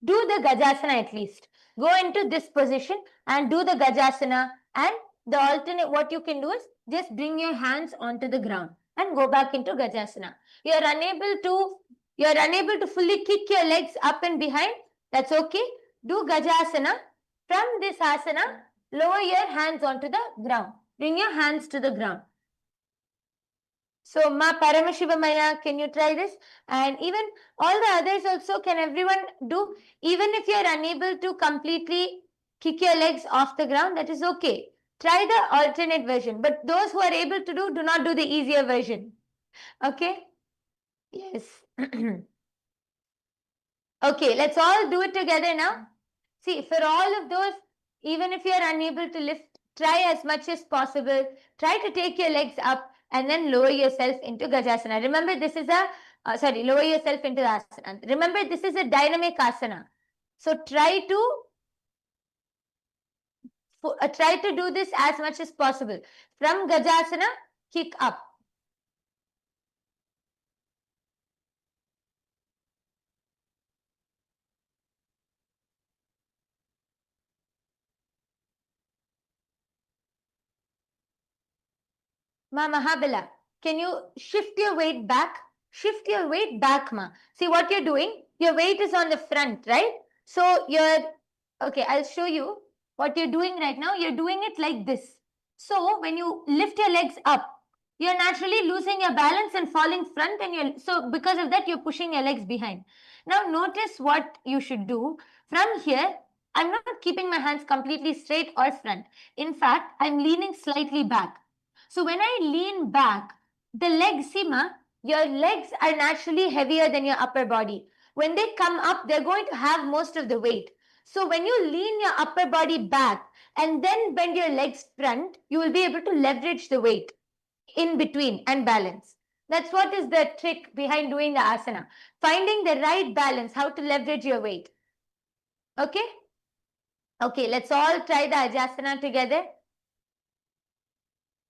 A: Do the Gajasana at least. Go into this position and do the Gajasana, and the alternate, what you can do is just bring your hands onto the ground and go back into Gajasana. You are unable to fully kick your legs up and behind, that's okay. Do Gajasana. From this asana, lower your hands onto the ground. Bring your hands to the ground. So, Ma Paramashiva Maya, can you try this? And even all the others also, can everyone do? Even if you are unable to completely kick your legs off the ground, that is okay. Try the alternate version. But those who are able to do not do the easier version. Okay? Yes. Okay, let's all do it together now. See, for all of those, even if you are unable to lift, try as much as possible. Try to take your legs up and then lower yourself into Gajasana. Remember, this is lower yourself into the asana. Remember, this is a dynamic asana. So try to do this as much as possible. From Gajasana, kick up. Ma Mahabala, can you shift your weight back? shift your weight back, ma. See what you're doing? Your weight is on the front, right? So you're, okay, I'll show you what you're doing right now. You're doing it like this. So when you lift your legs up, you're naturally losing your balance and falling front, and you're, so because of that, you're pushing your legs behind. Now notice what you should do. From here, I'm not keeping my hands completely straight or front. In fact, I'm leaning slightly back. So when I lean back, the legs, Sima, your legs are naturally heavier than your upper body. When they come up, they're going to have most of the weight. So when you lean your upper body back and then bend your legs front, you will be able to leverage the weight in between and balance. That's what is the trick behind doing the asana. Finding the right balance, how to leverage your weight. Okay? Okay, let's all try the Ajasana together.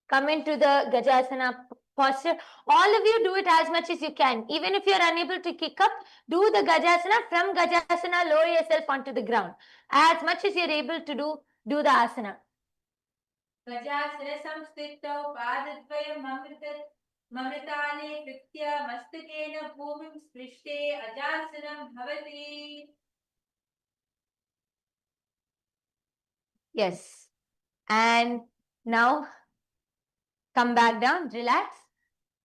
A: Come into the Gajasana posture. All of you do it as much as you can. Even if you're unable to kick up, do the Gajasana. From Gajasana, lower yourself onto the ground. As much as you're able to do the asana.
C: Gajasana samstitau padadvayam mamritane kritya mastakena bhumim sprishte ajasanam bhavati.
A: Yes. And now come back down, relax.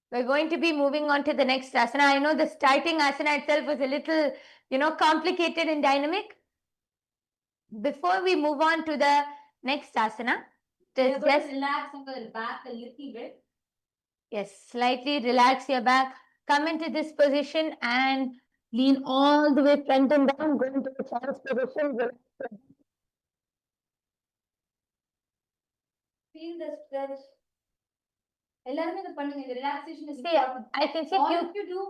A: We're going to be moving on to the next asana. I know the starting asana itself was a little, complicated and dynamic. Before we move on to the next asana, just
C: relax on the back a little bit.
A: Yes, slightly relax your back. Come into this position and lean all the way front and down. Go into the child's position.
C: Feel the stretch. எல்லாருமே இத பண்ணுங்க. The relaxation is
A: See,
C: important.
A: I can see
C: All
A: you.
C: of you do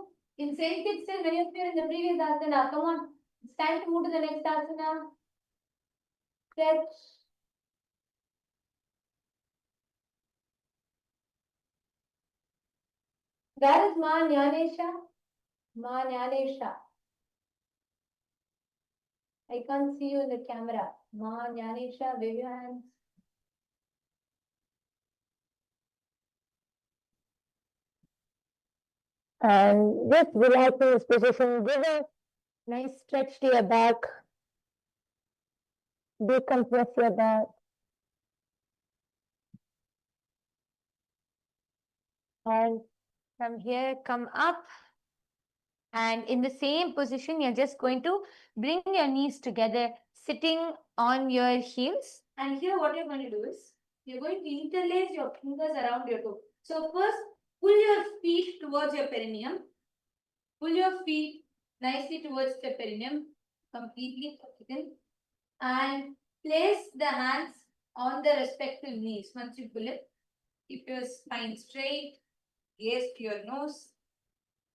C: in same kids still many of you are in the previous asana. Come on, it's time to move to the next asana. Stretch. Where is Ma Jnanesha? Ma Jnanesha. I can't see you in the camera. Ma Jnanesha, wave your hands.
A: And just relax in this position. Give a nice stretch to your back. Decompress your back. And from here, come up. And in the same position, you're just going to bring your knees together, sitting on your heels.
C: And here what you're going to do is, you're going to interlace your fingers around your toe. So first, pull your feet towards your perineum. Pull your feet nicely towards the perineum, completely vertical. And place the hands on the respective knees. Once you pull it, keep your spine straight, gaze to your nose.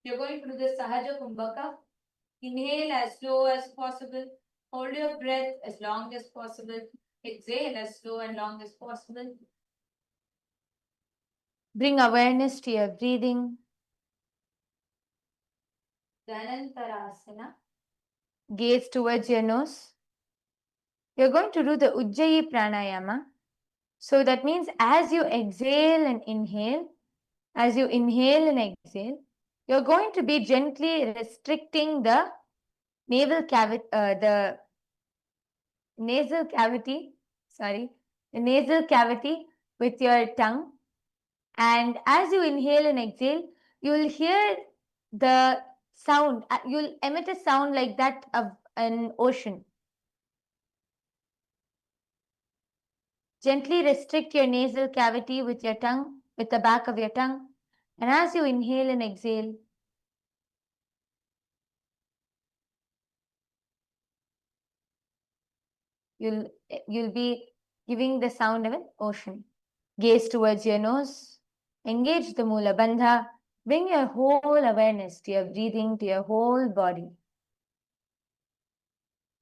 C: You're going to do the Sahaja Kumbhaka. Inhale as slow as possible. Hold your breath as long as possible. Exhale as slow and long as possible.
A: Bring awareness to your breathing.
C: Dhanantarasana.
A: Gaze towards your nose. You're going to do the Ujjayi Pranayama. So that means as you exhale and inhale, as you inhale and exhale, you're going to be gently restricting the nasal cavity, the nasal cavity with your tongue. And as you inhale and exhale, you'll hear the sound, you'll emit a sound like that of an ocean. Gently restrict your nasal cavity with your tongue, with the back of your tongue. And as you inhale and exhale, you'll be giving the sound of an ocean. Gaze towards your nose. Engage the Mula Bandha. Bring your whole awareness to your breathing, to your whole body.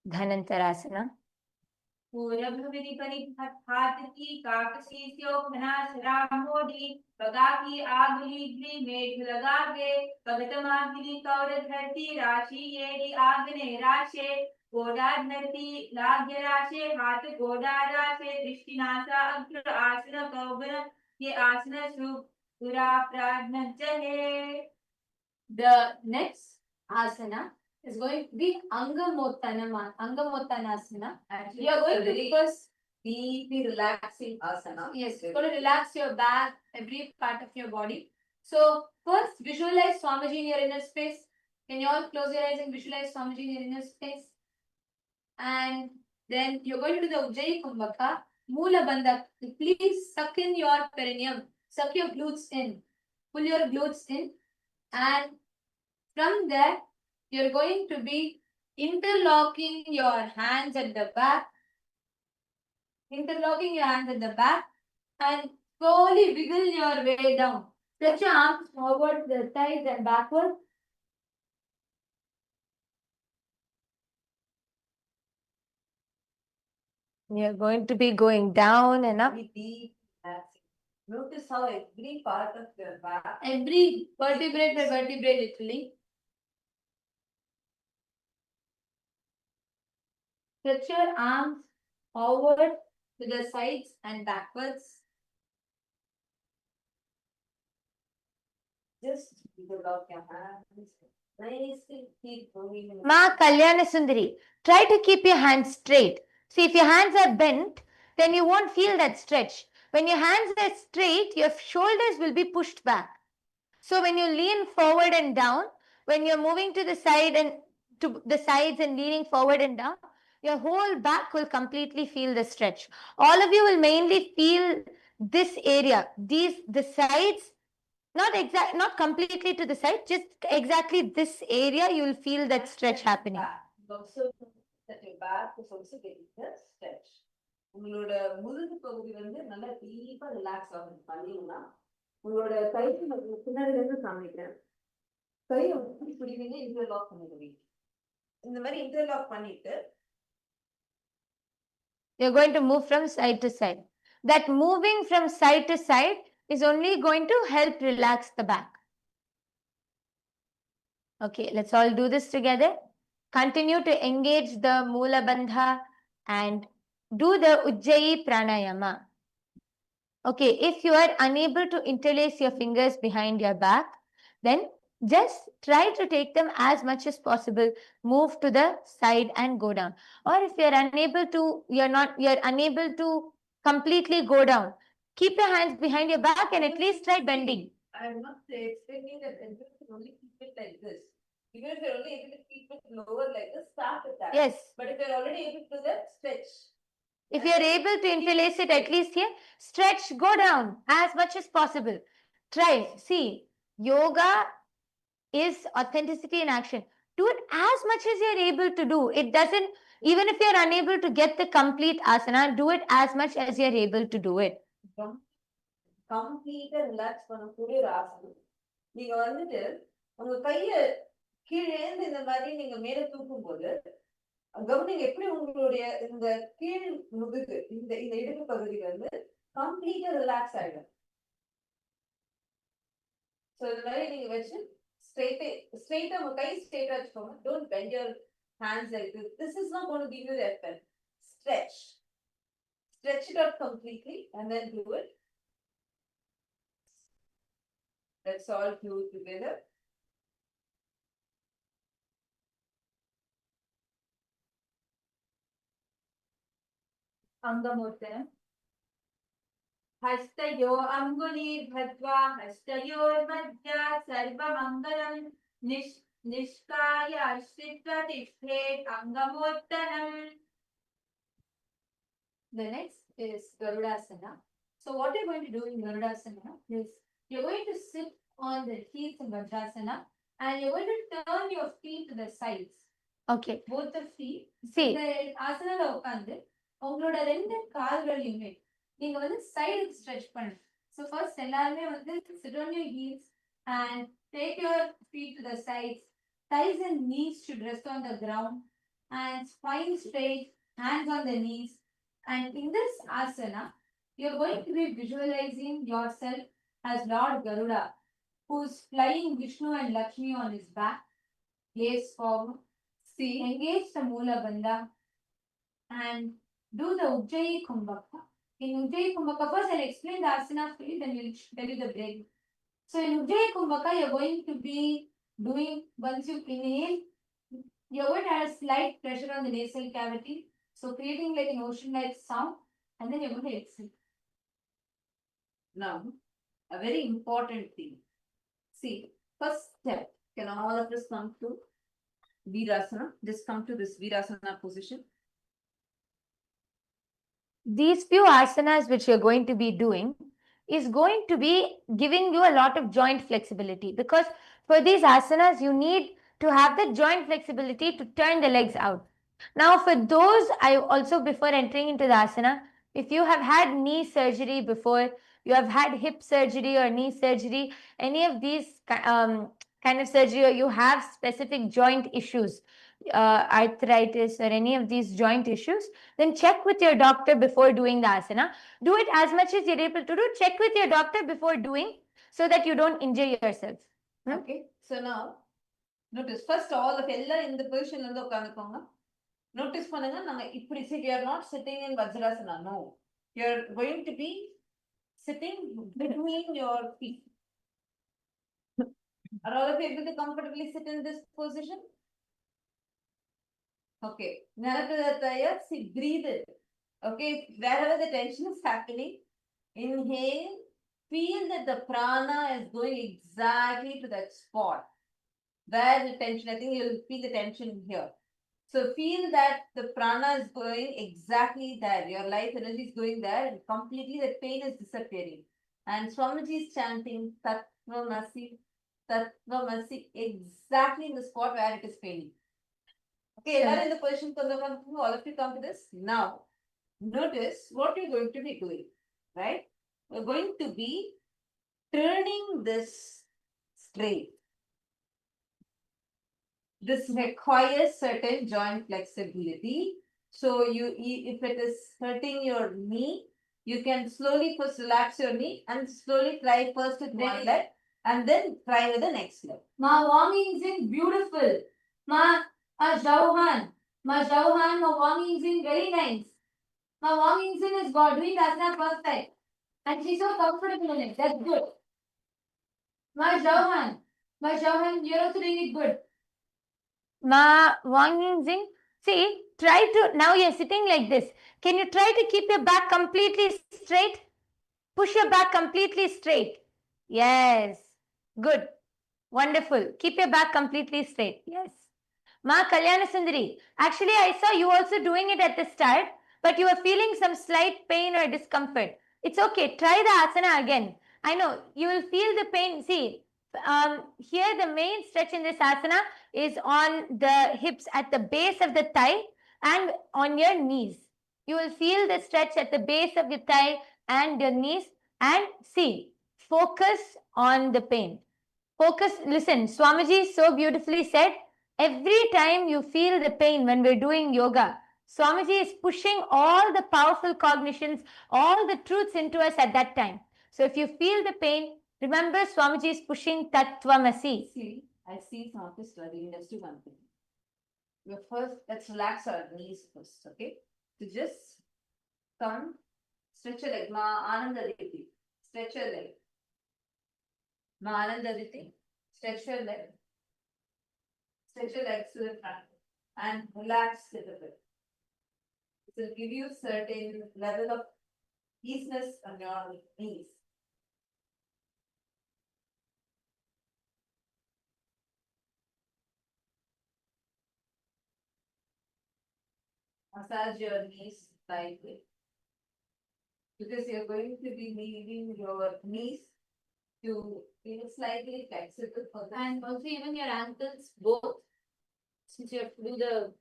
A: Dhanantarasana.
C: पूरभविनि परिहातकी काकसीस्यो घनासरामोदी बगाकी आगुलीग्री मेघ लगागे भगतमाग्नि कौर धरती राशि येरी आग्ने राशे गोडाधरती लाग्य राशे हाथ गोडा राशे दृष्टिनासा अग्र आसन कौगन ये आसन शुभ पुरा प्राज्ञ है. The next asana is going to be Angamottanasana.
B: Actually,
C: You are going to
B: very
C: first,
B: deeply relaxing asana.
C: yes, you're going to relax your back, every part of your body. So first, visualize Swamiji in your inner space. Can you all close your eyes and visualize Swamiji in your inner space? And then you're going to do the Ujjayi Kumbhaka, Moola Bandha. Please suck in your perineum, suck your glutes in, pull your glutes in, and from there, you're going to be interlocking your hands at the back, and slowly wiggle your way down. Stretch your arms forward, the sides and backward.
A: You're going to be going down and up.
B: Very deep relaxing. Notice how every part of your back,
C: Every vertebrae by vertebrae, literally. Stretch your arms forward to the sides and backwards.
B: just develop your hands. Nicely keep moving.
A: Ma Kalyana Sundari, try to keep your hands straight. See, if your hands are bent, then you won't feel that stretch. When your hands are straight, your shoulders will be pushed back. So when you lean forward and down, when you're moving to the side and to the sides and leaning forward and down, your whole back will completely feel the stretch. All of you will mainly feel this area, the sides, not completely to the side, just exactly this area. You will feel that stretch happening.
B: Also, that your back is also getting the stretch. உங்களோட முதுகு பகுதி வந்து நல்லா டீப்பா relax ஆகும் பண்ணீங்கன்னா உங்களோட கை பின்னாடில இருந்து காமிக்கிறேன் கையை வந்து பிடிவீங்க இன்டர்லாக் பண்ணிடுவீங்க இந்த மாதிரி இன்டர்லாக் பண்ணிட்டு
A: You're going to move from side to side. That moving from side to side is only going to help relax the back. Okay, let's all do this together. Continue to engage the Moola Bandha and do the Ujjayi Pranayama. Okay, if you are unable to interlace your fingers behind your back, then just try to take them as much as possible. Move to the side and go down. Or if you're unable to completely go down, keep your hands behind your back and at least try bending.
B: I'm not expecting that everyone can only keep it like this. Even if you're only able to keep it lower like this, start with that.
A: Yes.
B: But if you're already able to do that, stretch.
A: If you're able to interlace it at least here, stretch, go down as much as possible. Try. See, yoga is authenticity in action. Do it as much as you're able to do. It doesn't, even if you're unable to get the complete asana, do it as much as you're able to do it.
B: கம்ப்ளீட்டா relax பண்ணக்கூடிய ஒரு ஆசனம் நீங்க வந்துட்டு உங்க கைய கீழே இருந்து இந்த மாதிரி நீங்க மேல தூக்கும் போது கவனிங்க எப்படி உங்களுடைய இந்த கீழ் முதுகு இந்த இந்த இடுப்பு பகுதி வந்து கம்ப்ளீட்டா ரிலாக்ஸ் ஆயிடும் சோ இந்த மாதிரி நீங்க வச்சு ஸ்ட்ரெயிட்டா உங்க கை ஸ்ட்ரெயிட்டா வச்சுக்கோங்க don't bend your hands like this. This is not going to give you the effect. Stretch it out completely and then do it. Let's all do it together.
C: Angamottanam. Hastayo Angulir Bhadva Hastayor Madhya Sarvamangalam Nishkaya Ashtitva Tishthet Angamottanam. The next is Garudasana. So what you're going to do in Garudasana is you're going to sit on the heels in Vajrasana and you're going to turn your feet to the sides.
A: Okay.
C: Both the feet.
A: See.
C: இந்த ஆசனால உட்கார்ந்து உங்களோட ரெண்டு கால்களையுமே நீங்க வந்து சைடுக்கு stretch பண்ணுங்க. So first எல்லாருமே வந்து sit on your heels and take your feet to the sides. Thighs and knees should rest on the ground and spine straight, hands on the knees. And in this asana, you're going to be visualizing yourself as Lord Garuda, who's flying Vishnu and Lakshmi on his back. Gaze forward. See, engage the Moola Bandha and do the Ujjayi Kumbhaka. In Ujjayi Kumbhaka, first I'll explain the asana for you, then we'll tell you the break. So in Ujjayi Kumbhaka, you're going to be once you inhale, you're going to have a slight pressure on the nasal cavity. So creating like an ocean-like sound, and then you're going to exhale.
B: Now, a very important thing. See, first step, can all of us come to Virasana? Just come to this Virasana position.
A: These few asanas which you're going to be doing is going to be giving you a lot of joint flexibility, because for these asanas you need to have the joint flexibility to turn the legs out. Now for those, I also, before entering into the asana, if you have had knee surgery before, you have had hip surgery or knee surgery, any of these kind of surgery, or you have specific joint issues, arthritis or any of these joint issues, then check with your doctor before doing the asana. Do it as much as you're able to do. Check with your doctor before doing, so that you don't injure yourself.
B: Okay, so now notice first all of எல்லாரும் இந்த பொசிஷன்ல இருந்து உட்கார்ந்துக்கோங்க. Notice பண்ணுங்க, நாங்க இப்படி you are not sitting in Vajrasana. No, you are going to be sitting between your feet. Are all of you able to comfortably sit in this position? Okay, Naratataya, see, breathe it. Okay, wherever the tension is happening, inhale, feel that the prana is going exactly to that spot. Where the tension, I think you'll feel the tension here. So feel that the prana is going exactly there. Your life energy is going there, and completely the pain is disappearing. And Swamiji is chanting Tattvamasi, Tattvamasi, exactly in the spot where it is paining. Okay,
A: Sure.
B: now in the position, all of you come to this. Now, notice what you're going to be doing, right? We're going to be turning this straight. This requires certain joint flexibility. So if it is hurting your knee, you can slowly first relax your knee and slowly try first with one leg and then try with the next leg.
C: Ma Wang Ying beautiful. Ma Jauhan. Ma Wang Ying very nice. Ma Wang Ying is God doing asana first time. And she's so comfortable in it. That's good. Ma Jauhan, you're also doing it good.
A: Ma Wang Ying, see, try to, now you're sitting like this. Can you try to keep your back completely straight? Push your back completely straight. Yes. Good. Wonderful. Keep your back completely straight. Yes. Ma Kalyana Sundari, actually I saw you also doing it at the start, but you were feeling some slight pain or discomfort. It's okay. Try the asana again. I know you will feel the pain. See, here the main stretch in this asana is on the hips at the base of the thigh and on your knees. You will feel the stretch at the base of your thigh and your knees, and see, focus on the pain. Focus, listen, Swamiji so beautifully said, every time you feel the pain when we're doing yoga, Swamiji is pushing all the powerful cognitions, all the truths into us at that time. So if you feel the pain, remember Swamiji is pushing Tattvamasi.
B: See, I see some of this studying. Let's do one thing. First, let's relax our knees first, okay? So just come, stretch your leg. Ma Anandariti. Stretch your leg. Ma Anandariti. Stretch your leg. Stretch your legs to the front and relax a little bit. It will give you certain level of easiness on your knees. Massage your knees slightly, because you're going to be needing your knees to be slightly flexible for that.
C: And also even your ankles both, since you have to do the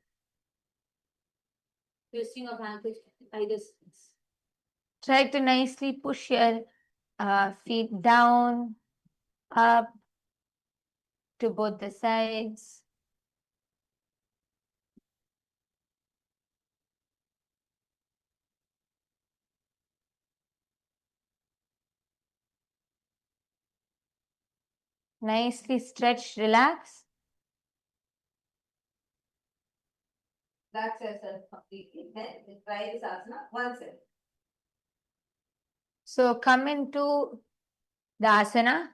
C: twisting of ankles either sides.
A: Try to nicely push your feet down, up to both the sides. Nicely stretch, relax.
B: Relax yourself completely. Then try this asana once again.
A: So come into the asana.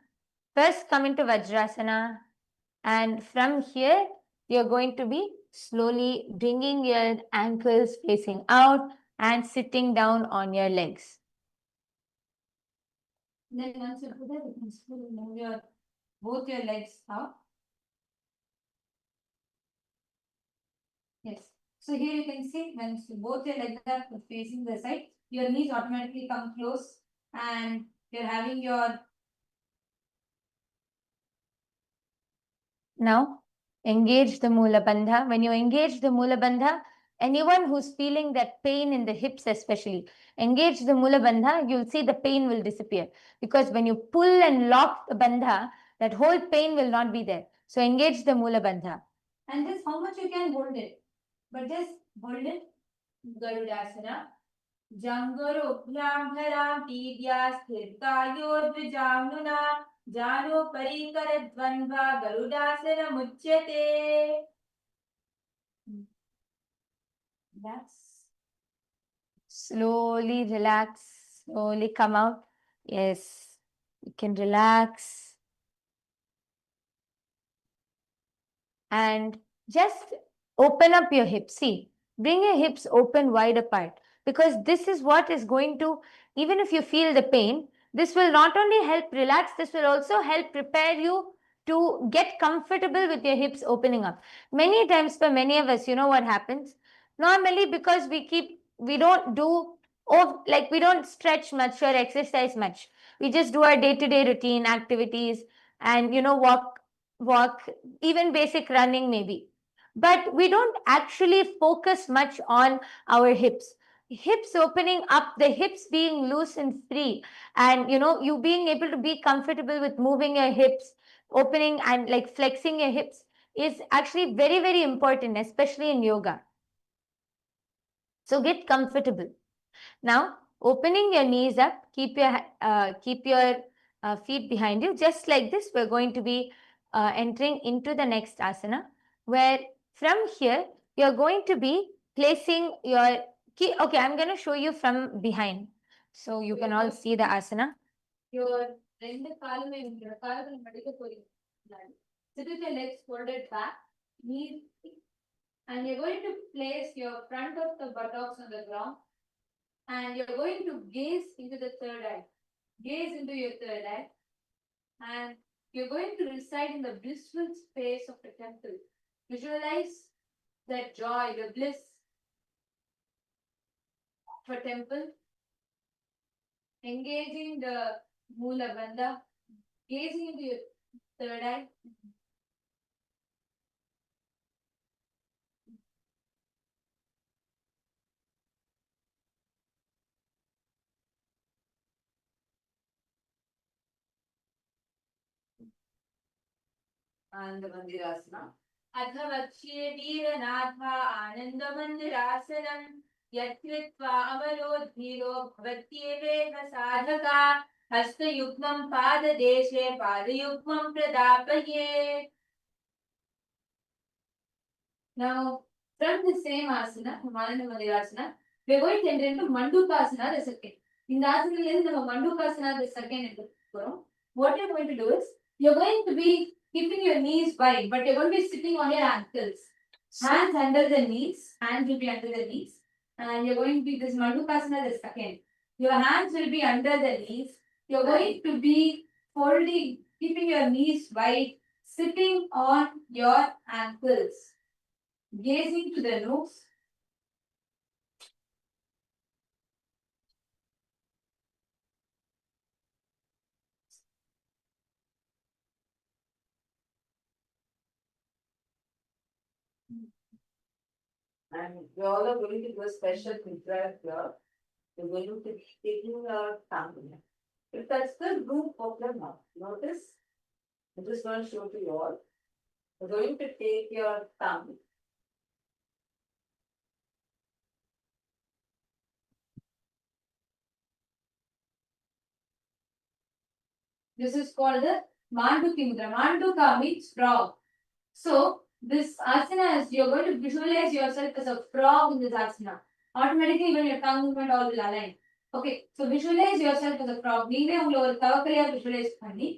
A: First come into Vajrasana. And from here, you're going to be slowly bringing your ankles facing out and sitting down on your legs.
C: Then once you put it, you can slowly move both your legs out. Yes. So here you can see when both your legs are facing the side, your knees automatically come close and you're having your.
A: Now, engage the Mula Bandha. When you engage the Mula Bandha, anyone who's feeling that pain in the hips especially, engage the Mula Bandha, you'll see the pain will disappear. Because when you pull and lock the Bandha, that whole pain will not be there. So engage the Mula Bandha.
C: And just how much you can hold it. But just hold it. Garudasana. Jangaro Brahmaram Pidya Sthirtayo Dvijamnuna Jano Parikara Dvandva Garudasana Muchyate. That's
A: Slowly relax, slowly come out. Yes, you can relax. And just open up your hips. See, bring your hips open wide apart, because this is what is going to, even if you feel the pain, this will not only help relax, this will also help prepare you to get comfortable with your hips opening up. Many times for many of us, you know what happens? Normally, because we don't do, like we don't stretch much or exercise much. We just do our day-to-day routine activities and, walk, even basic running maybe. But we don't actually focus much on our hips. Hips opening up, the hips being loose and free, and you being able to be comfortable with moving your hips, opening and like flexing your hips is actually very, very important, especially in yoga. So get comfortable. Now, opening your knees up, keep your feet behind you, just like this. We're going to be entering into the next asana, where from here you're going to be placing your key. Okay, I'm going to show you from behind, so you can all see the asana.
C: your ரெண்டு காலுமே உங்களோட கால்களை மடிக்க போறீங்க. Sit with your legs folded back, knees, and you're going to place your front of the buttocks on the ground, and you're going to gaze into the third eye. Gaze into your third eye, and you're going to reside in the blissful space of the temple. Visualize that joy, the bliss of a temple. Engaging the Mula Bandha, gazing into your third eye.
B: And the Mandirasana.
C: अथवक्ष्ये वीरनाथा आनन्दमन्दिरासनं यत्कृत्वा अमरोद्धीरो भवत्येवेह sadhaka हस्तयुग्मं पाददेशे पादयुग्मं प्रदापये. Now, from the same asana, Ananda Mandirasana, we are going to enter into Mandukasana the second. In the asana, we Mandukasana the second. What you are going to do is, you are going to be keeping your knees wide, but you're going to be sitting on your ankles. Hands under the knees, hands will be under the knees. And you're going to be this Mandukasana the second. Your hands will be under the knees. You're going to be folding, keeping your knees wide, sitting on your ankles. Gazing to the nose.
B: And we all are going to do a special mudra here. We're going to be taking our tongue. If that's the roof of the mouth, notice. I'm just going to show to you all. We're going to take your tongue.
C: This is called the Manduki Mudra. Manduka means frog. So, this asana is, you're going to visualize yourself as a frog in this asana. Automatically, when your tongue movement all will align. Okay, so visualize yourself as a frog. நீங்களே உங்களை ஒரு தவக்கலையா visualize பண்ணி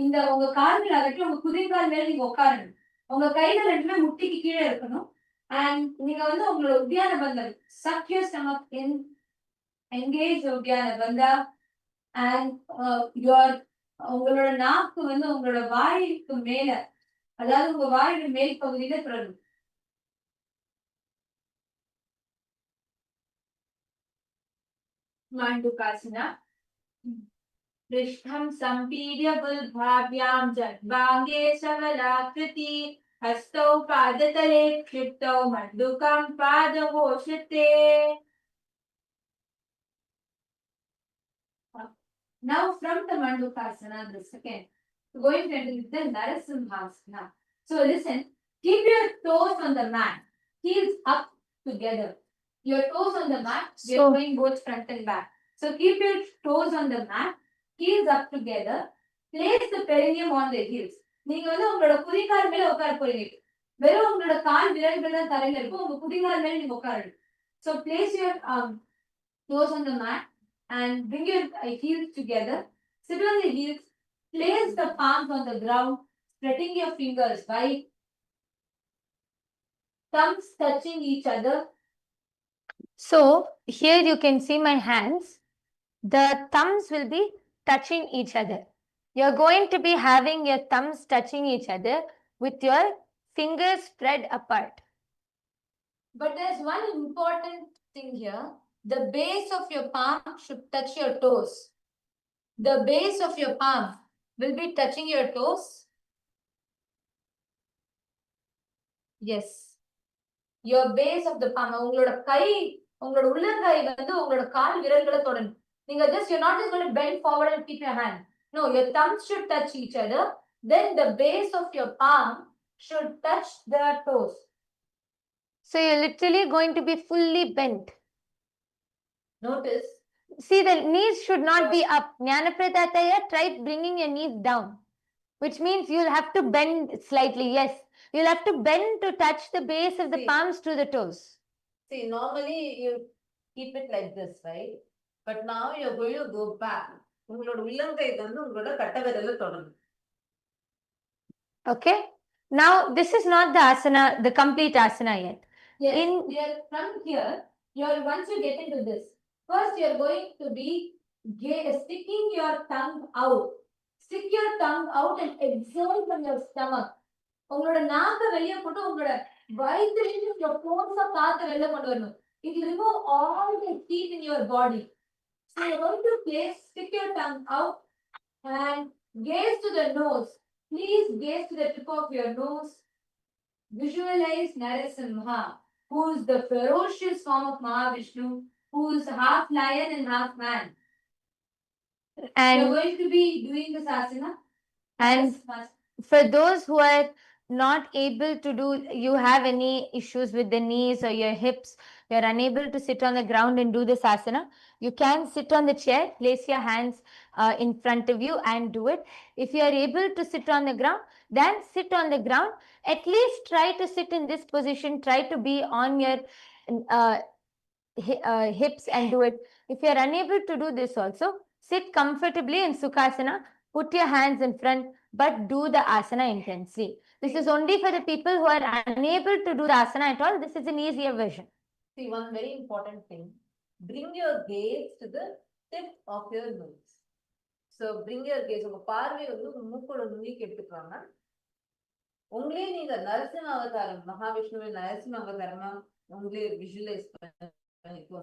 C: இந்த உங்க கால்கள் அகற்றி உங்க குதிங்கால் மேல நீங்க உட்காரணும். உங்க கைகள் ரெண்டுமே முட்டிக்கு கீழே இருக்கணும். அண்ட் நீங்க வந்து உங்களோட உத்தியான பந்தம் suck your stomach in, engage உத்தியான பந்தா. அண்ட் உங்களோட நாக்கு வந்து உங்களோட வாய்க்கு மேல, அதாவது உங்க வாயோட மேல் பகுதியில தொடரும். Mandukasana. पृष्ठं सम्पीड्य बुल्भाभ्यां जड्बाङ्गे सबलाकृति हस्तौ पादतले क्षिप्तौ मण्डूकं पादवोषते. Now from the Mandukasana, the second, going into the Narasimhasana. So listen, keep your toes on the mat, heels up together. Your toes on the mat, we are going both front and back. So keep your toes on the mat, heels up together. Place the perineum on the heels. நீங்க வந்து உங்களோட குதிகால் மேல உட்கார போறீங்க. வெறும் உங்களோட கால் விரல்கள் தான் தரையில இருக்கும். உங்க குதிகால் மேல நீங்க உட்காரணும். So place your toes on the mat and bring your heels together. Sit on the heels. Place the palms on the ground, spreading your fingers wide. Thumbs touching each other.
A: So here you can see my hands. The thumbs will be touching each other. You're going to be having your thumbs touching each other with your fingers spread apart.
C: But there's one important thing here. The base of your palm should touch your toes. The base of your palm will be touching your toes. Yes. Your base of the palm. உங்களோட கை, உங்களோட உள்ளங்கை வந்து உங்களோட கால் விரல்களை தொடணும். நீங்க you're not just going to bend forward and keep your hand. No, your thumbs should touch each other. Then the base of your palm should touch the toes.
A: So you're literally going to be fully bent.
C: Notice.
A: See, the knees should not be up. Jnanapradataya, try bringing your knees down, which means you'll have to bend slightly. Yes, you'll have to bend to touch the base of the palms to the toes.
B: See, normally you keep it like this, right? But now you're going to go back. உங்களோட உள்ளங்கை வந்து உங்களோட கட்டை விரல்ல தொடரும்.
A: Okay. Now, this is not the asana, the complete asana yet.
C: Yes, from here, once you get into this, first you're going to be sticking your tongue out. Stick your tongue out and exhale from your stomach. உங்களோட நாக்க வெளியே போட்டு உங்களோட வயிற்றிலிருந்து your force of காத்து வெளியே கொண்டு வரணும். It will remove all the heat in your body. So you're going to stick your tongue out and gaze to the nose. Please gaze to the tip of your nose. Visualize Narasimha, who is the ferocious form of Mahavishnu, who is half lion and half man.
A: And
C: you're going to be doing this asana.
A: And for those who are not able to do, you have any issues with the knees or your hips, you're unable to sit on the ground and do this asana, you can sit on the chair, place your hands in front of you and do it. If you are able to sit on the ground, then sit on the ground. At least try to sit in this position, try to be on your hips and do it. If you are unable to do this also, sit comfortably in Sukhasana, put your hands in front, but do the asana intensely. This is only for the people who are unable to do the asana at all. This is an easier version.
B: See, one very important thing. Bring your gaze to the tip of your nose. So, bring your gaze. உங்க பார்வை வந்து மூக்கோட நுனிக்கு எடுத்துக்கோங்க. உங்களே நீங்க நரசிம்ம அவதாரம், மகாவிஷ்ணுவின் நரசிம்ம அவதாரமா உங்களே visualise பண்ணிக்கோ.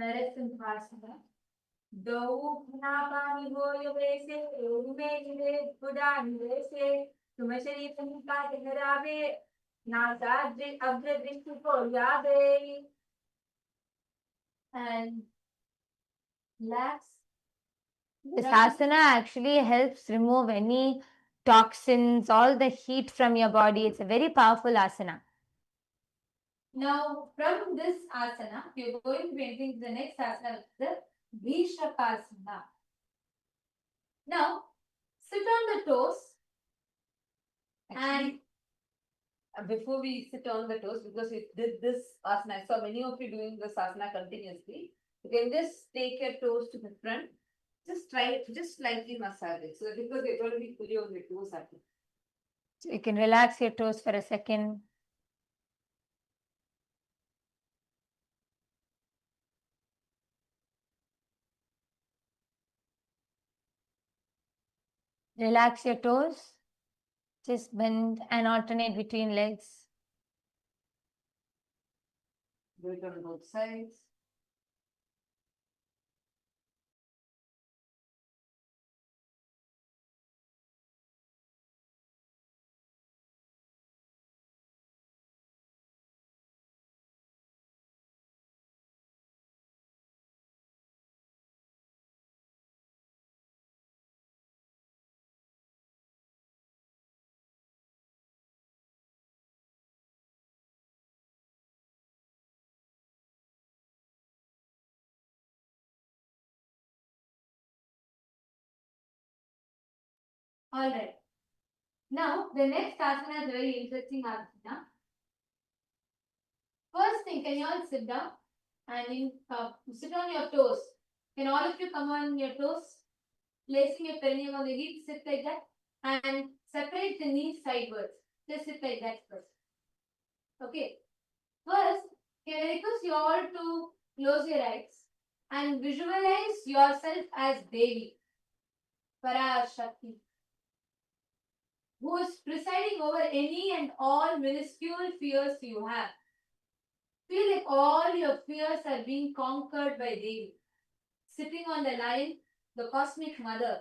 C: Narasimhasana. Daupnapani voyavese, umejire budhanivese, tumasharitam katinarave, nasadri abradrishtu koryave. And relax.
A: This asana actually helps remove any toxins, all the heat from your body. It's a very powerful asana.
C: Now, from this asana, you're going to be entering the next asana, the Vishakasana. Now, sit on the toes.
B: And before we sit on the toes, because we did this asana, I saw many of you doing this asana continuously. You can just take your toes to the front. Just try it, just slightly massage it. So because you're going to be fully on your toes actually.
A: So you can relax your toes for a second. Relax your toes. Just bend and alternate between legs.
B: Do it on both sides.
C: All right. Now, the next asana is very interesting asana. First thing, can you all sit down and sit on your toes? Can all of you come on your toes? Placing your perineum on the heels, sit like that, and separate the knees sideways. Just sit like that first. Okay. First, can I request you all to close your eyes and visualize yourself as Devi, Parashakti, who is presiding over any and all minuscule fears you have. Feel like all your fears are being conquered by Devi. Sitting on the lion, the cosmic mother.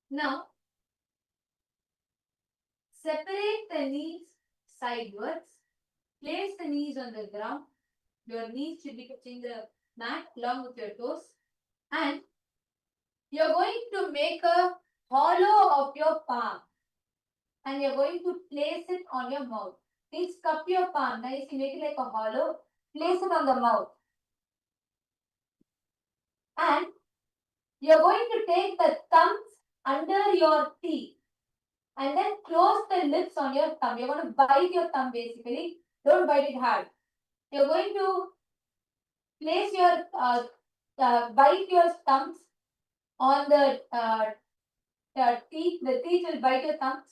C: Now, separate the knees sidewards. Place the knees on the ground. Your knees should be touching the mat along with your toes. And you're going to make a hollow of your palm. And you're going to place it on your mouth. Please cup your palm. Nicely make it like a hollow. Place it on the mouth. And you're going to take the thumbs under your teeth. And then close the lips on your thumb. You're going to bite your thumb basically. Don't bite it hard. You're going to place your, bite your thumbs on the teeth. The teeth will bite your thumbs.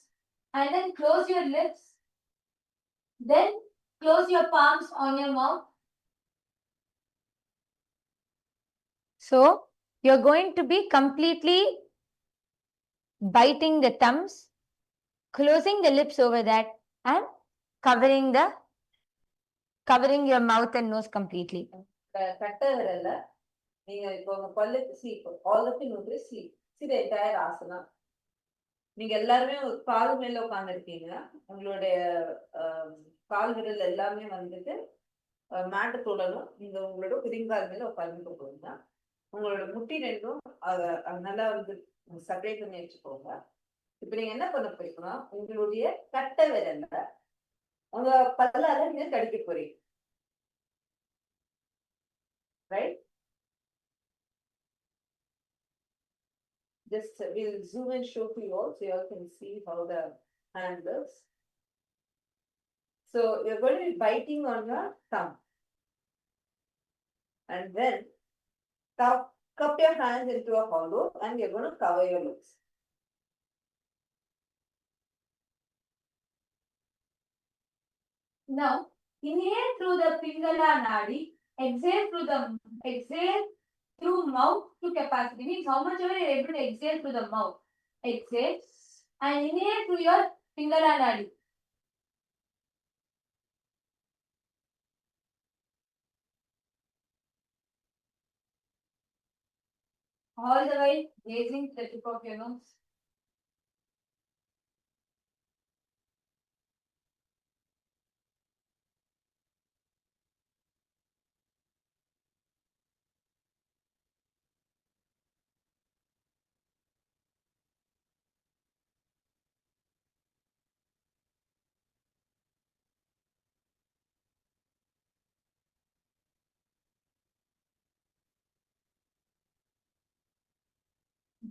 C: And then close your lips. Then close your palms on your mouth.
A: So you're going to be completely biting the thumbs, closing the lips over that, and covering your mouth and nose completely.
B: கட்ட விரல்ல நீங்க இப்போ உங்க பல்லு sleep. All of you know this sleep. See the entire asana. நீங்க எல்லாருமே ஒரு கால் மேல உட்கார்ந்து இருக்கீங்க. உங்களுடைய கால் விரல் எல்லாமே வந்துட்டு மேட் தொடணும். நீங்க உங்களோட குதிங்கால் மேல உட்கார்ந்து போறீங்க. உங்களோட முட்டி ரெண்டும் நல்லா வந்து செப்பரேட் பண்ணி வச்சுக்கோங்க. இப்ப நீங்க என்ன பண்ண போறீங்கன்னா உங்களுடைய கட்ட விரல்ல உங்க பல்லால நீங்க கடிக்க போறீங்க. Right? Just we'll zoom and show to you all so you all can see how the hand looks. So you're going to be biting on your thumb. And then cup your hands into a hollow and you're going to cover your lips.
C: Now, inhale through the Pingala Nadi, exhale through mouth to capacity. Means how much ever you're able to exhale through the mouth. Exhale and inhale through your Pingala Nadi. All the way gazing to the tip of your nose.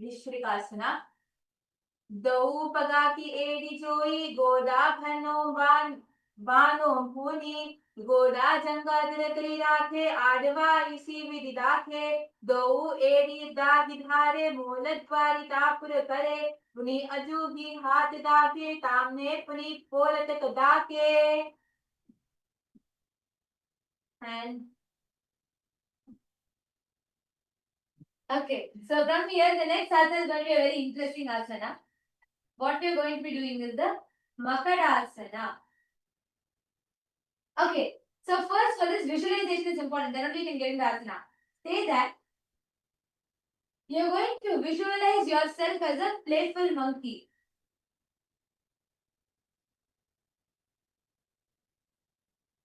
C: Vishrikasana. दौ पगा की AD जोई गोदा भनो बानो पुनी गोदा जंगा दिलकरी राखे आडवा इसी विधि दाखे दौ AD दागी धारे मोलद्वारी तापुर करे पुनी अजूगी हाथ दाके तामने पुनी पोलत कदाके and okay, so from here the next asana is going to be a very interesting asana. What we are going to be doing is the Makadasana. Okay, so first for this visualization is important, then only you can get into asana. Say that you are going to visualize yourself as a playful monkey.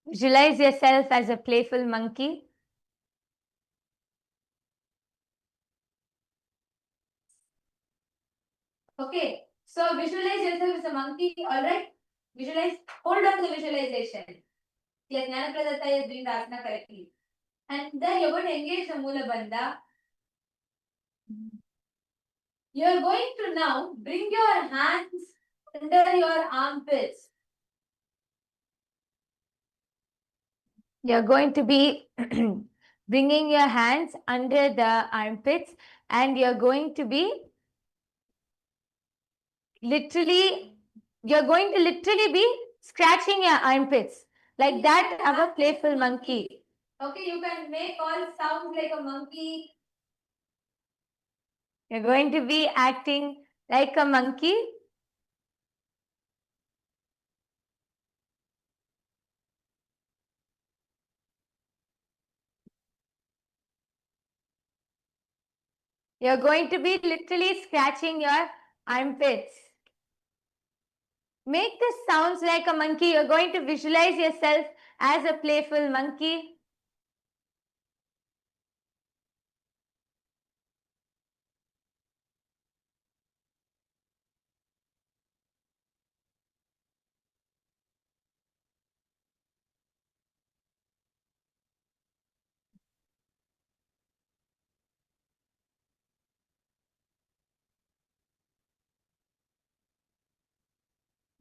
A: Visualize yourself as a playful monkey.
C: Okay, so visualize yourself as a monkey, alright? Visualize, hold on to the visualization. Yes, Jnanapradatta is doing the asana correctly. And then you're going to engage the Mula Bandha. You're going to now bring your hands under your armpits.
A: You're going to be bringing your hands under the armpits and you're going to be literally be scratching your armpits like that of a playful monkey.
C: Okay, you can make all sounds like a monkey.
A: You're going to be acting like a monkey. You're going to be literally scratching your armpits. Make the sounds like a monkey. You're going to visualize yourself as a playful monkey.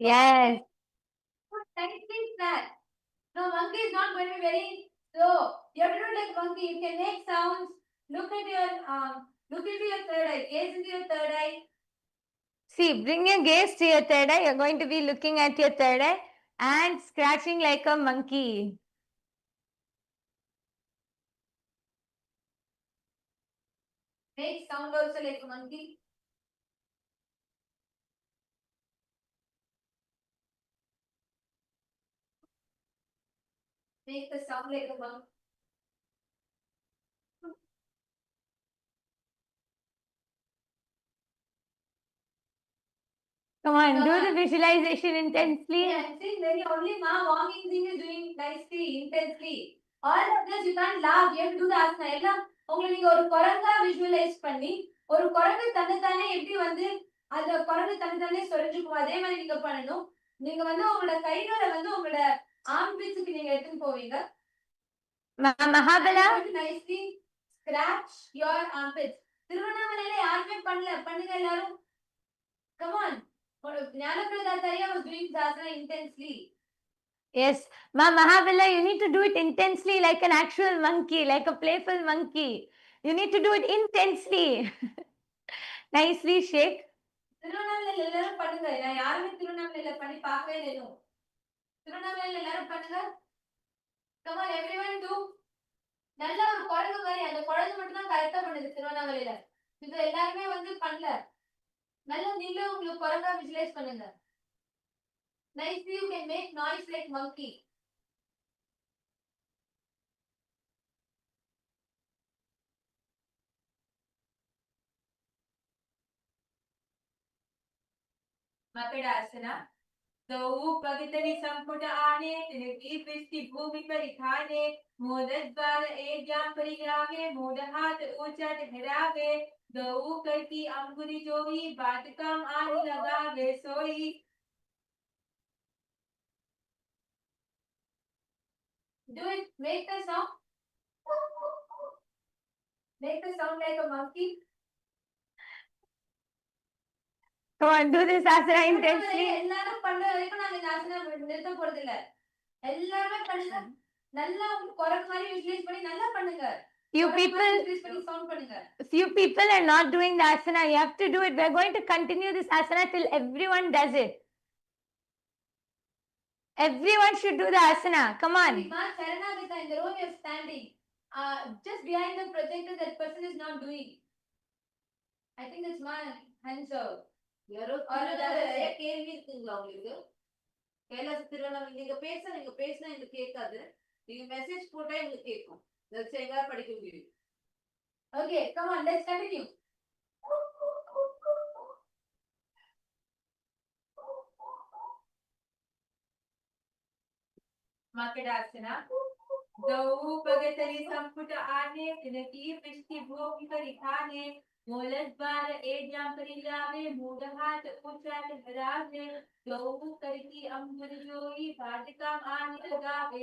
A: Yes.
C: Technically flat. No, monkey is not going to be very slow. You have to do like monkey. You can make sounds. Look into your third eye. Gaze into your third eye.
A: See, bring your gaze to your third eye. You're going to be looking at your third eye and scratching like a monkey.
C: Make sound also like a monkey. Make the sound like a monkey.
A: Come on, do the visualization intensely.
C: Yeah, I'm saying very only ma walking thing is doing nicely, intensely. All of this you can't laugh. You have to do the asana. எல்லாம் உங்களை நீங்க ஒரு குரங்கா visualize பண்ணி ஒரு குரங்கு தன்னைத்தானே எப்படி வந்து அந்த குரங்கு தன்னைத்தானே சொரிஞ்சுக்கும் அதே மாதிரி நீங்க பண்ணணும். நீங்க வந்து உங்களோட கைகளை வந்து உங்களோட ஆர்ம்பிட்ஸ்க்கு நீங்க எடுத்துன்னு போவீங்க.
A: Mahabala.
C: Nicely scratch your armpits. திருவண்ணாமலையில யாருமே பண்ணல. பண்ணுங்க எல்லாரும். Come on. Jnanapradatta was doing asana intensely.
A: Yes, Mahabala, you need to do it intensely like an actual monkey, like a playful monkey. You need to do it intensely. Nicely shake.
C: திருவண்ணாமலையில எல்லாரும் பண்ணுங்க. நான் யாருமே திருவண்ணாமலையில பண்ணி பார்க்கவே இல்லையோ. திருவண்ணாமலையில எல்லாரும் பண்ணுங்க. Come on, everyone do. நல்ல ஒரு குரங்கு மாதிரி அந்த குழந்தை மட்டும் தான் கரெக்டா பண்ணுது திருவண்ணாமலையில. இது எல்லாருமே வந்து பண்ணல. நல்ல நீங்களும் உங்களுக்கு குரங்கா விஜுவலைஸ் பண்ணுங்க. Nicely you can make noise like monkey. Makadasana. दौ पवितरि संपुट आने तिनकी पृष्ठि भूमि परिधाने मोदद्वार एज्ञां परिग्राहे मोद हाथ ऊंचा ठहरावे दौ करकी अंगुरी जोई बाटकम आनी लगावे सोई. Do it. Make the sound. Make the sound like a monkey.
A: Come on, do this asana intensely.
C: எல்லாரும் பண்ற வரைக்கும் நாங்க இந்த ஆசனா நிறுத்த போறது இல்ல. எல்லாருமே பண்ணுங்க. நல்லா குரங்கு மாதிரி visualize பண்ணி நல்லா பண்ணுங்க.
A: Few people are not doing the asana. You have to do it. We're going to continue this asana till everyone does it. Everyone should do the asana. Come on.
C: In the row you're standing. Just behind the projector, that person is not doing. I think it's my answer.
B: நிறைய கேள்வி இருக்குங்களா உங்களுக்கு? கைலாச திருவண்ணாமலை நீங்க பேசினா எங்களுக்கு கேட்காது. நீங்க message போட்டா எங்களுக்கு கேட்கும். எங்களால படிக்க முடியும்.
C: Okay, come on, let's continue. Makadasana. Dau pagatari samputa aane, tinaki pishti bhogi karithane, molas bar ejam parilave, mudahat uchat harave, dau kariki amburjoi, bhadikam aane lagave,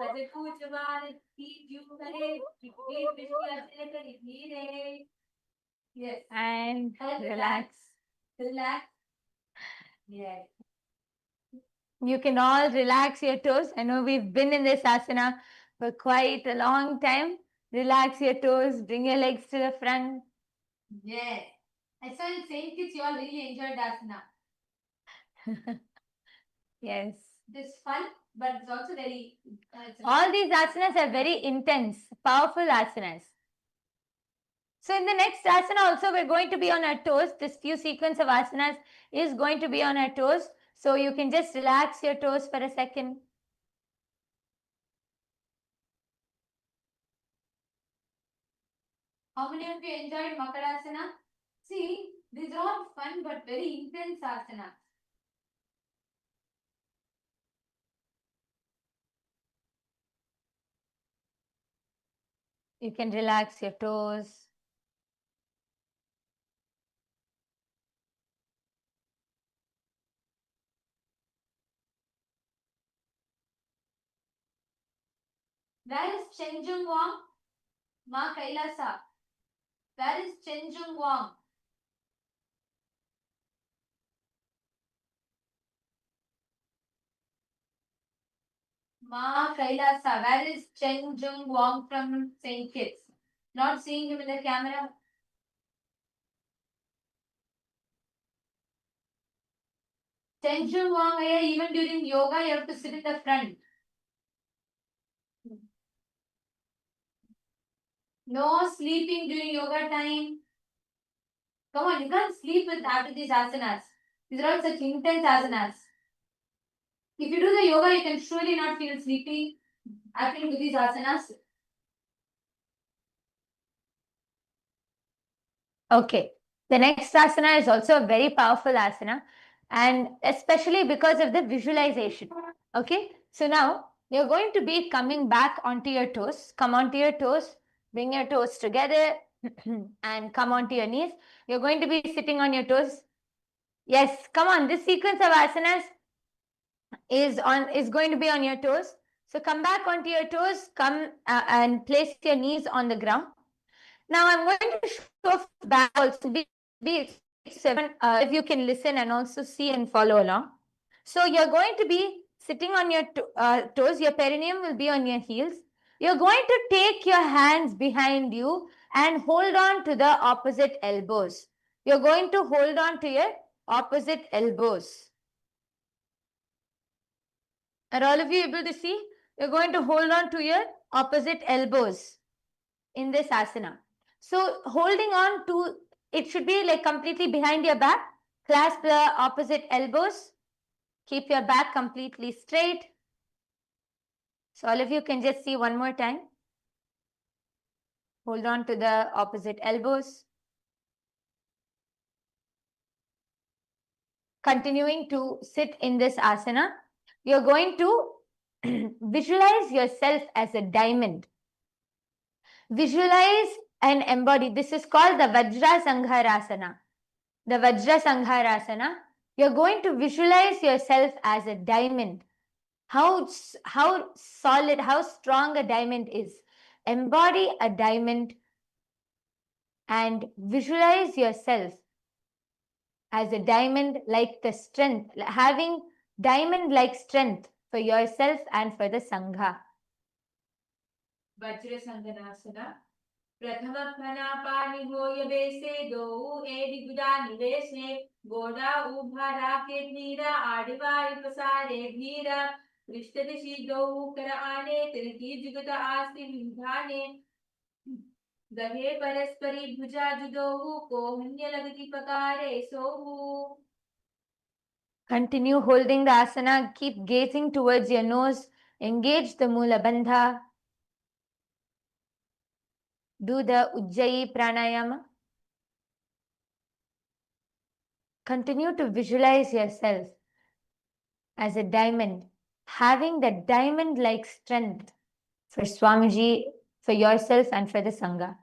C: kajatu jawan ki jukare, tikki pishti asne kari dhire. Yes.
A: And relax.
C: Relax. Yes.
A: You can all relax your toes. I know we've been in this asana for quite a long time. Relax your toes. Bring your legs to the front.
C: Yes. I saw in Saint Kitts you all really enjoyed asana.
A: Yes.
C: This is fun, but it's also very...
A: all these asanas are very intense, powerful asanas. So in the next asana also we're going to be on our toes. This few sequence of asanas is going to be on our toes. So you can just relax your toes for a second.
C: How many of you enjoyed Makadasana? See, these are all fun but very intense asanas.
A: You can relax your toes.
C: Where is Chenjung Wang? Ma Kailasa. Where is Chenjung Wang? Ma Kailasa. Where is Chenjung Wang from Saint Kitts? Not seeing him in the camera. Chenjung Wang, even during yoga, you have to sit in the front. No sleeping during yoga time. Come on, you can't sleep with after these asanas. These are all such intense asanas. If you do the yoga, you can surely not feel sleepy after you do these asanas.
A: Okay. The next asana is also a very powerful asana, and especially because of the visualization. Okay. So now you're going to be coming back onto your toes. Come onto your toes. Bring your toes together and come onto your knees. You're going to be sitting on your toes. Yes, come on. This sequence of asanas is going to be on your toes. So come back onto your toes. Come and place your knees on the ground. Now I'm going to show back also. Be if you can listen and also see and follow along. So you're going to be sitting on your toes. Your perineum will be on your heels. You're going to take your hands behind you and hold on to the opposite elbows. You're going to hold on to your opposite elbows. Are all of you able to see? You're going to hold on to your opposite elbows in this asana. So holding on to, it should be like completely behind your back. Clasp the opposite elbows. Keep your back completely straight. So all of you can just see one more time. Hold on to the opposite elbows. Continuing to sit in this asana, you're going to visualize yourself as a diamond. Visualize and embody. This is called the Vajra Sangharasana. The Vajra Sangharasana. You're going to visualize yourself as a diamond. How solid, how strong a diamond is. Embody a diamond and visualize yourself as a diamond like the strength, having diamond like strength for yourself and for the Sangha.
C: Vajrasanganasana. Prathama Pranapani Hoya Bese Do Edi Guda Nivese Goda Ubhara Kednira Adiva Ipasare Vira Vishtadishi Do Karaane Tiriki Jugata Asti Vindhane Gahe Paraspari Bhuja Judohu Kohanya Lagati Pakare Sohu.
A: Continue holding the asana, keep gazing towards your nose, engage the Mula Bandha. Do the Ujjayi Pranayama. Continue to visualize yourself as a diamond, having that diamond-like strength for Swamiji, for yourself and for the Sangha.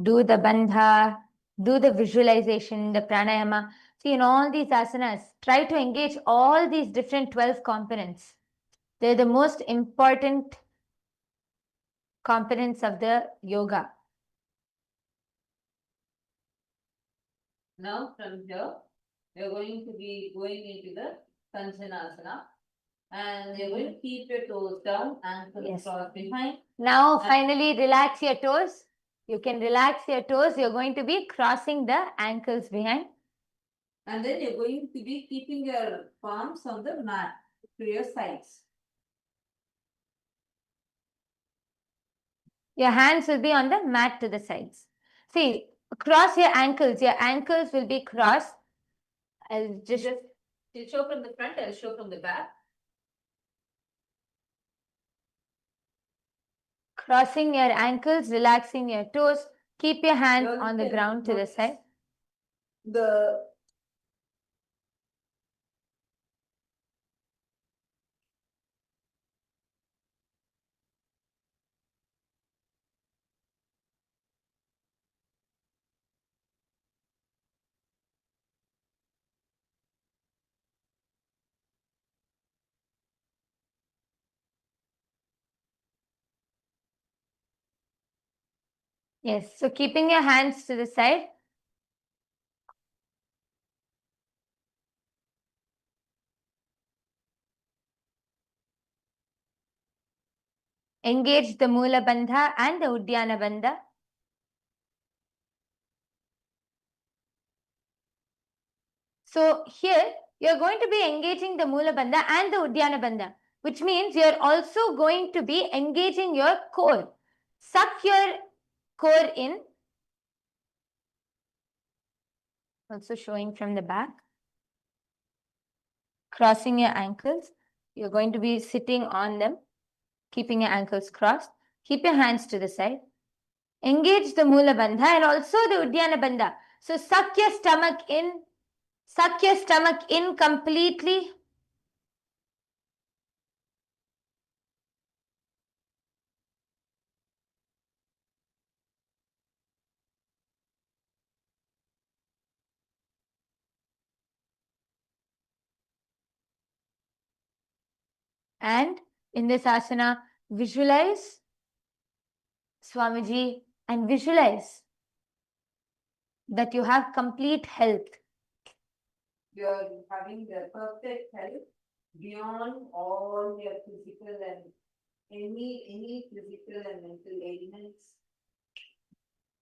A: Do the bandha, do the visualization, the pranayama. See, in all these asanas, try to engage all these different 12 components. They're the most important components of the yoga.
B: Now from here, you're going to be going into the Kanchanasana. And you're going to keep your toes down, ankles crossed behind.
A: Now finally relax your toes. You can relax your toes. You're going to be crossing the ankles behind.
B: And then you're going to be keeping your palms on the mat to your sides.
A: Your hands will be on the mat to the sides. See, cross your ankles. Your ankles will be crossed. I'll just
B: show from the front, I'll show from the back.
A: Crossing your ankles, relaxing your toes. Keep your hands on the ground to the side. Yes, so keeping your hands to the side. Engage the Mula Bandha and the Uddiyana Bandha. So here, you're going to be engaging the Mula Bandha and the Uddiyana Bandha, which means you're also going to be engaging your core. Suck your core in. Also showing from the back. Crossing your ankles. You're going to be sitting on them, keeping your ankles crossed. Keep your hands to the side. Engage the Mula Bandha and also the Uddiyana Bandha. So suck your stomach in. Suck your stomach in completely. And in this asana, visualize Swamiji and visualize that you have complete health.
B: You're having the perfect health beyond all your physical and any physical and mental ailments.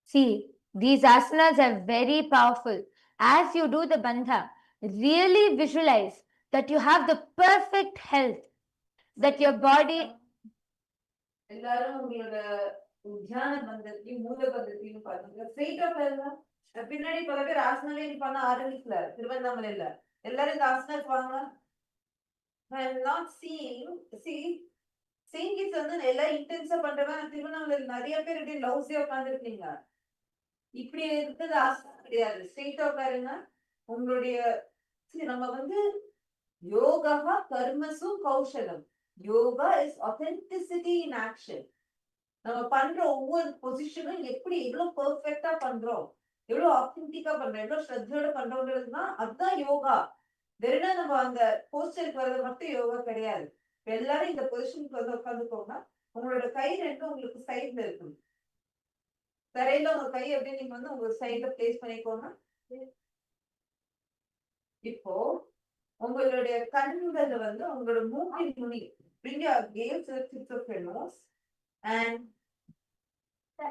A: See, these asanas are very powerful. As you do the bandha, really visualize that you have the perfect health, that your body.
B: எல்லாரும் உங்களோட உத்தியான பந்தத்தையும் மூல பந்தத்தையும் பாத்தீங்க ஸ்ட்ரெயிட்டா பாருங்க. பின்னாடி பல பேர் ஆசனாவே பண்ண ஆரம்பிக்கல திருவண்ணாமலையில எல்லாரும் இந்த ஆசனாக்கு வாங்க. I'm not seeing it வந்து எல்லாம் இன்டென்ஸா பண்றவன் திருவண்ணாமலையில நிறைய பேர் இப்படி லவ்ஸியா உட்காந்துருக்கீங்க. இப்படி இருக்கிறது ஆசனம் கிடையாது. ஸ்ட்ரெயிட்டா பாருங்க. உங்களுடைய நம்ம வந்து யோகா கர்மசு கௌஷலம். Yoga is authenticity in action. நம்ம பண்ற ஒவ்வொரு பொசிஷனும் எப்படி எவ்வளவு பெர்ஃபெக்ட்டா பண்றோம், எவ்வளவு ஆத்தென்டிக்கா பண்றோம், எவ்வளவு ஸ்ரத்தையோட பண்றோம்ன்றதுதான் அதுதான் யோகா. வெறும் நம்ம அந்த போஸ்டருக்கு வர்றது மட்டும் யோகா கிடையாது. எல்லாரும் இந்த பொசிஷனுக்கு வந்து உட்காந்துக்கோங்க. உங்களோட கை ரெண்டும் உங்களுக்கு சைட்ல இருக்கணும். தரையில உங்க கை அப்படியே நீங்க வந்து உங்க சைட்ல பிளேஸ் பண்ணிக்கோங்க. இப்போ உங்களுடைய கண்கள்ல வந்து உங்களோட மூக்கின் நுனி bring your gaze to the tips of your nose and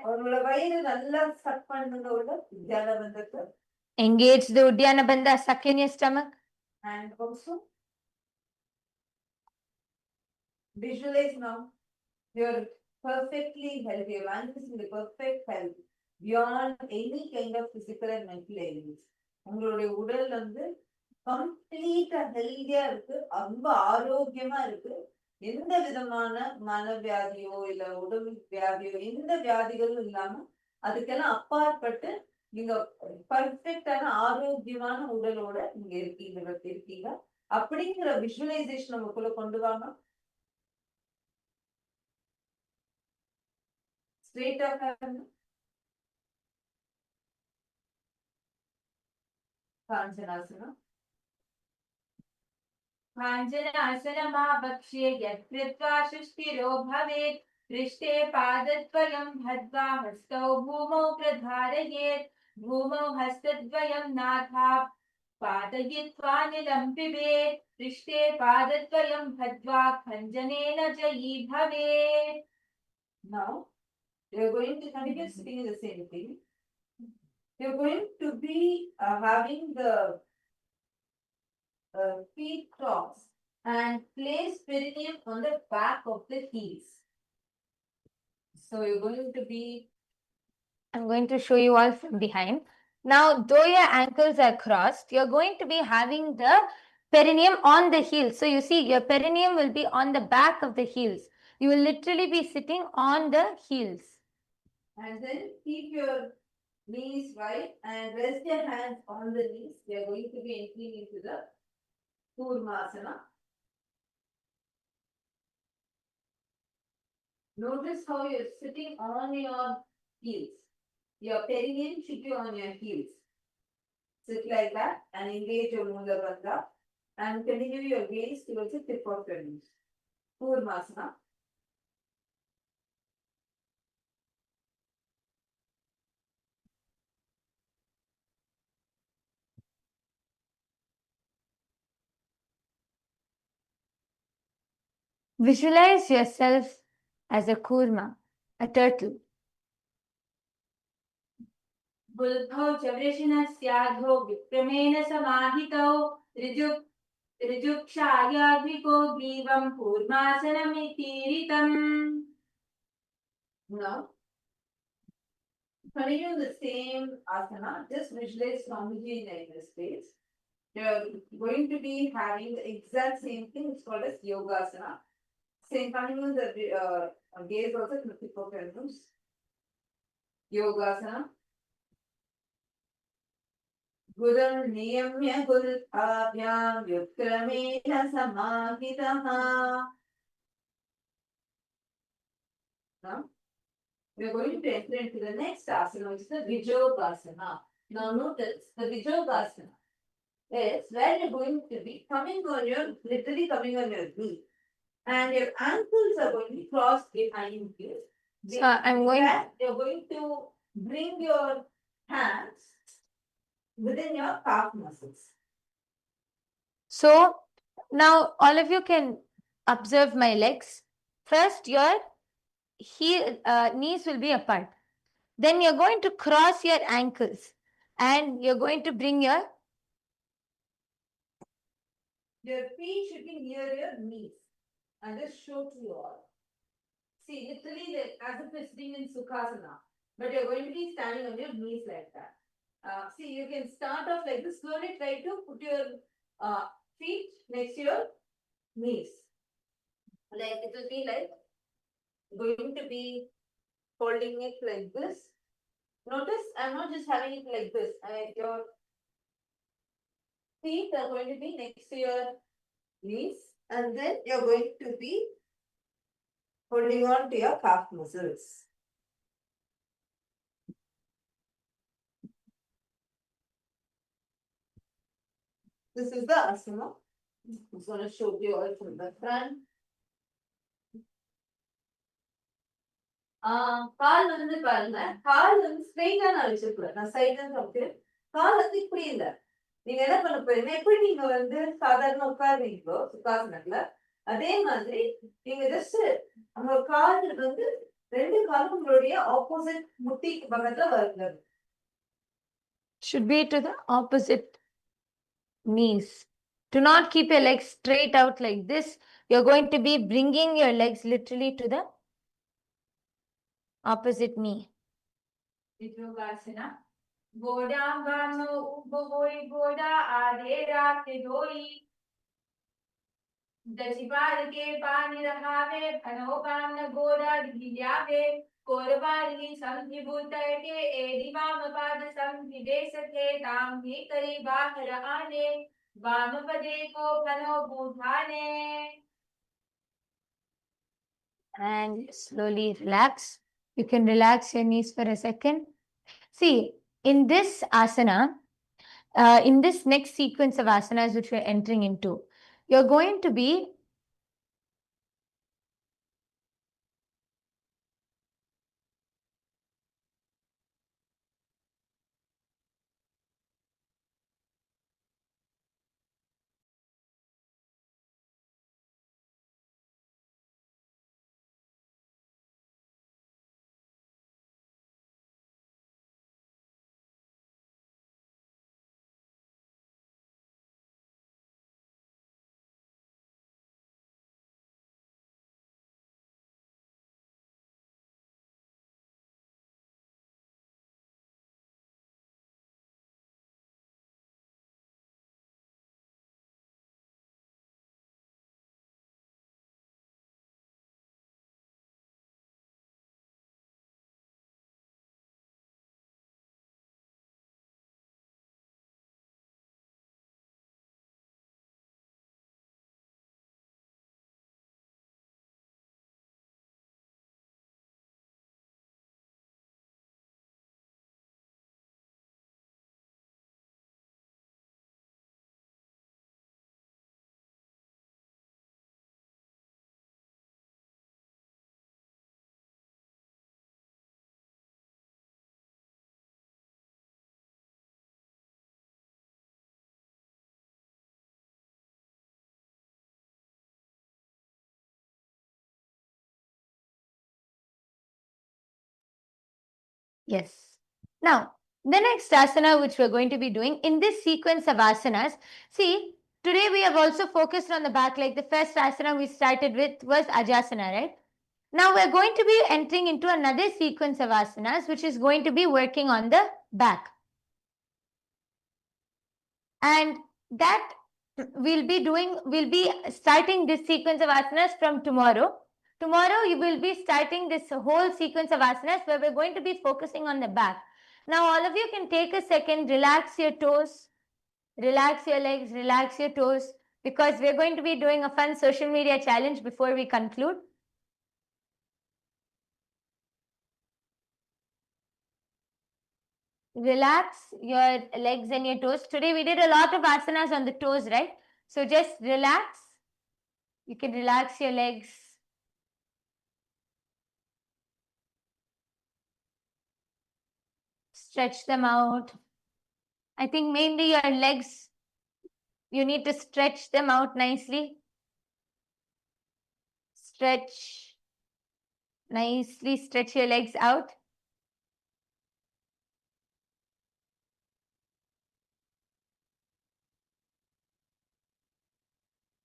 B: உங்களோட வயிறு நல்லா சக் பண்ணுங்க. உள்ள தியான பந்தத்தை
A: Engage the Uddiyana Bandha, suck in your stomach.
B: and also visualize now you're perfectly healthy. Your mind is in the perfect health beyond any kind of physical and mental ailments. உங்களுடைய உடல் வந்து கம்ப்ளீட்டா ஹெல்தியா இருக்கு, ரொம்ப ஆரோக்கியமா இருக்கு. எந்த விதமான மனவியாதியோ இல்ல உடல் வியாதியோ எந்த வியாதிகளும் இல்லாம அதுக்கெல்லாம் அப்பாற்பட்டு நீங்க பர்ஃபெக்டான ஆரோக்கியமான உடலோட நீங்க இருக்கீங்க அப்படிங்கிற விஷுவலைசேஷன் நமக்குள்ள கொண்டு வாங்க. ஸ்ட்ரெயிட்டா காஞ்சனாசனம்.
C: काञ्चनासनमावक्ष्ये यत्कृत्वा सुस्थिरो भवेत् पृष्ठे पादद्वयं बद्ध्वा हस्तौ भूमौ प्रधारयेत् भूमौ हस्तद्वयं नाथात् पातयित्वा निलं पिबेत् पृष्ठे पादद्वयं बद्ध्वा खञ्जनेन जयी भवेत्.
B: Now you're going to continue sitting in the same thing. You're going to be having the feet crossed and place perineum on the back of the heels. So you're going to be.
A: I'm going to show you all from behind. Now, though your ankles are crossed, you're going to be having the perineum on the heels. So you see, your perineum will be on the back of the heels. You will literally be sitting on the heels.
B: And then keep your knees right and rest your hands on the knees. We are going to be entering into the Kurmasana. Notice how you're sitting on your heels. Your perineum should be on your heels. Sit like that and engage your Mula Bandha and continue your gaze towards the tip of your knees. Kurmasana.
A: Visualize yourself as a kurma, a turtle.
C: बुद्धौ च वृषणस्याधो विक्रमेण समाहितौ ऋजुक्षायाधिको ग्रीवं कूर्मासनमितीरितम्.
B: Now, continue the same asana. Just visualize Swamiji in this space. You're going to be having the exact same thing. It's called as yogasana. Same continue the gaze also to the tip of your nose. Yogasana. Gurun niyamya guruthabhyam yukramena samahitaha. Now, we are going to enter into the next asana, which is the Vijogasana. Now notice the Vijogasana is where you're going to be literally coming on your knee. And your ankles are going to be crossed behind you.
A: So
B: You're going to bring your hands within your calf muscles.
A: So now all of you can observe my legs. First, your knees will be apart. Then you're going to cross your ankles and you're going to bring your
B: feet should be near your knees. And just show to you all. See, literally like as if you're sitting in Sukhasana, but you're going to be standing on your knees like that. See, you can start off like this. Slowly try to put your feet next to your knees. Like it will be like going to be holding it like this. Notice I'm not just having it like this. Your feet are going to be next to your knees, and then you're going to be holding on to your calf muscles. This is the asana. I'm going to show you all from the front. கால் வந்து பாருங்க, கால் வந்து ஸ்ட்ரெயிட்டா நான் வச்சிருக்கேன். நான் சைடுல இருந்து கால் வந்து இப்படி இல்ல. நீங்க என்ன பண்ண போறீங்க, எப்படி நீங்க வந்து சாதாரண உட்காருவீங்களோ சுகாசனத்துல, அதே மாதிரி நீங்க ஜஸ்ட் உங்க கால் வந்து ரெண்டு காலும் உங்களுடைய ஆப்போசிட் முட்டிக்கு பக்கத்துல வருங்க.
A: Should be to the opposite knees. Do not keep your legs straight out like this. You're going to be bringing your legs literally to the opposite knee.
C: Yogasana. Godambano ubogoi goda adera ke doi. दशिबार के पानी रहावे फनोकान गोरा दिव्यावे कोरबारी संधिभूत के एदिवाम पाद संधिदेश के ताम ही करी बाहर आने वाम पदे को फनो बूढ़ाने.
A: And slowly relax. You can relax your knees for a second. See, in this asana, in this next sequence of asanas which we're entering into, you're going to be yes. Now, the next asana which we're going to be doing in this sequence of asanas, see, today we have also focused on the back, like the first asana we started with was Ajasana, right? Now we're going to be entering into another sequence of asanas which is going to be working on the back. And that we'll be starting this sequence of asanas from tomorrow. Tomorrow you will be starting this whole sequence of asanas where we're going to be focusing on the back. Now all of you can take a second, relax your toes, relax your legs, relax your toes, because we're going to be doing a fun social media challenge before we conclude. Relax your legs and your toes. Today we did a lot of asanas on the toes, right? So just relax. You can relax your legs. Stretch them out. I think mainly your legs, you need to stretch them out nicely. Stretch nicely, stretch your legs out.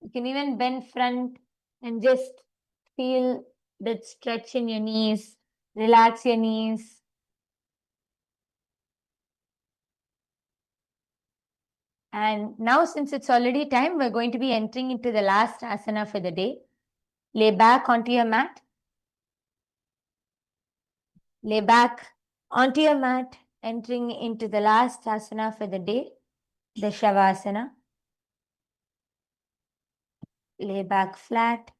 A: You can even bend front and just feel that stretch in your knees. Relax your knees. And now, since it's already time, we're going to be entering into the last asana for the day. Lay back onto your mat. Lay back onto your mat, entering into the last asana for the day, the Shavasana. Lay back flat.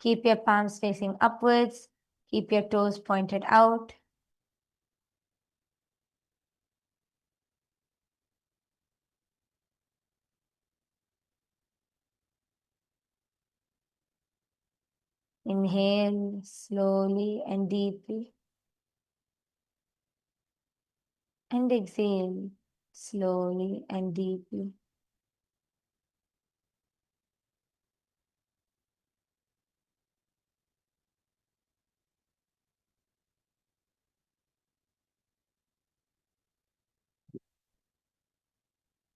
A: Keep your palms facing upwards. Keep your toes pointed out. Inhale slowly and deeply. And exhale slowly and deeply.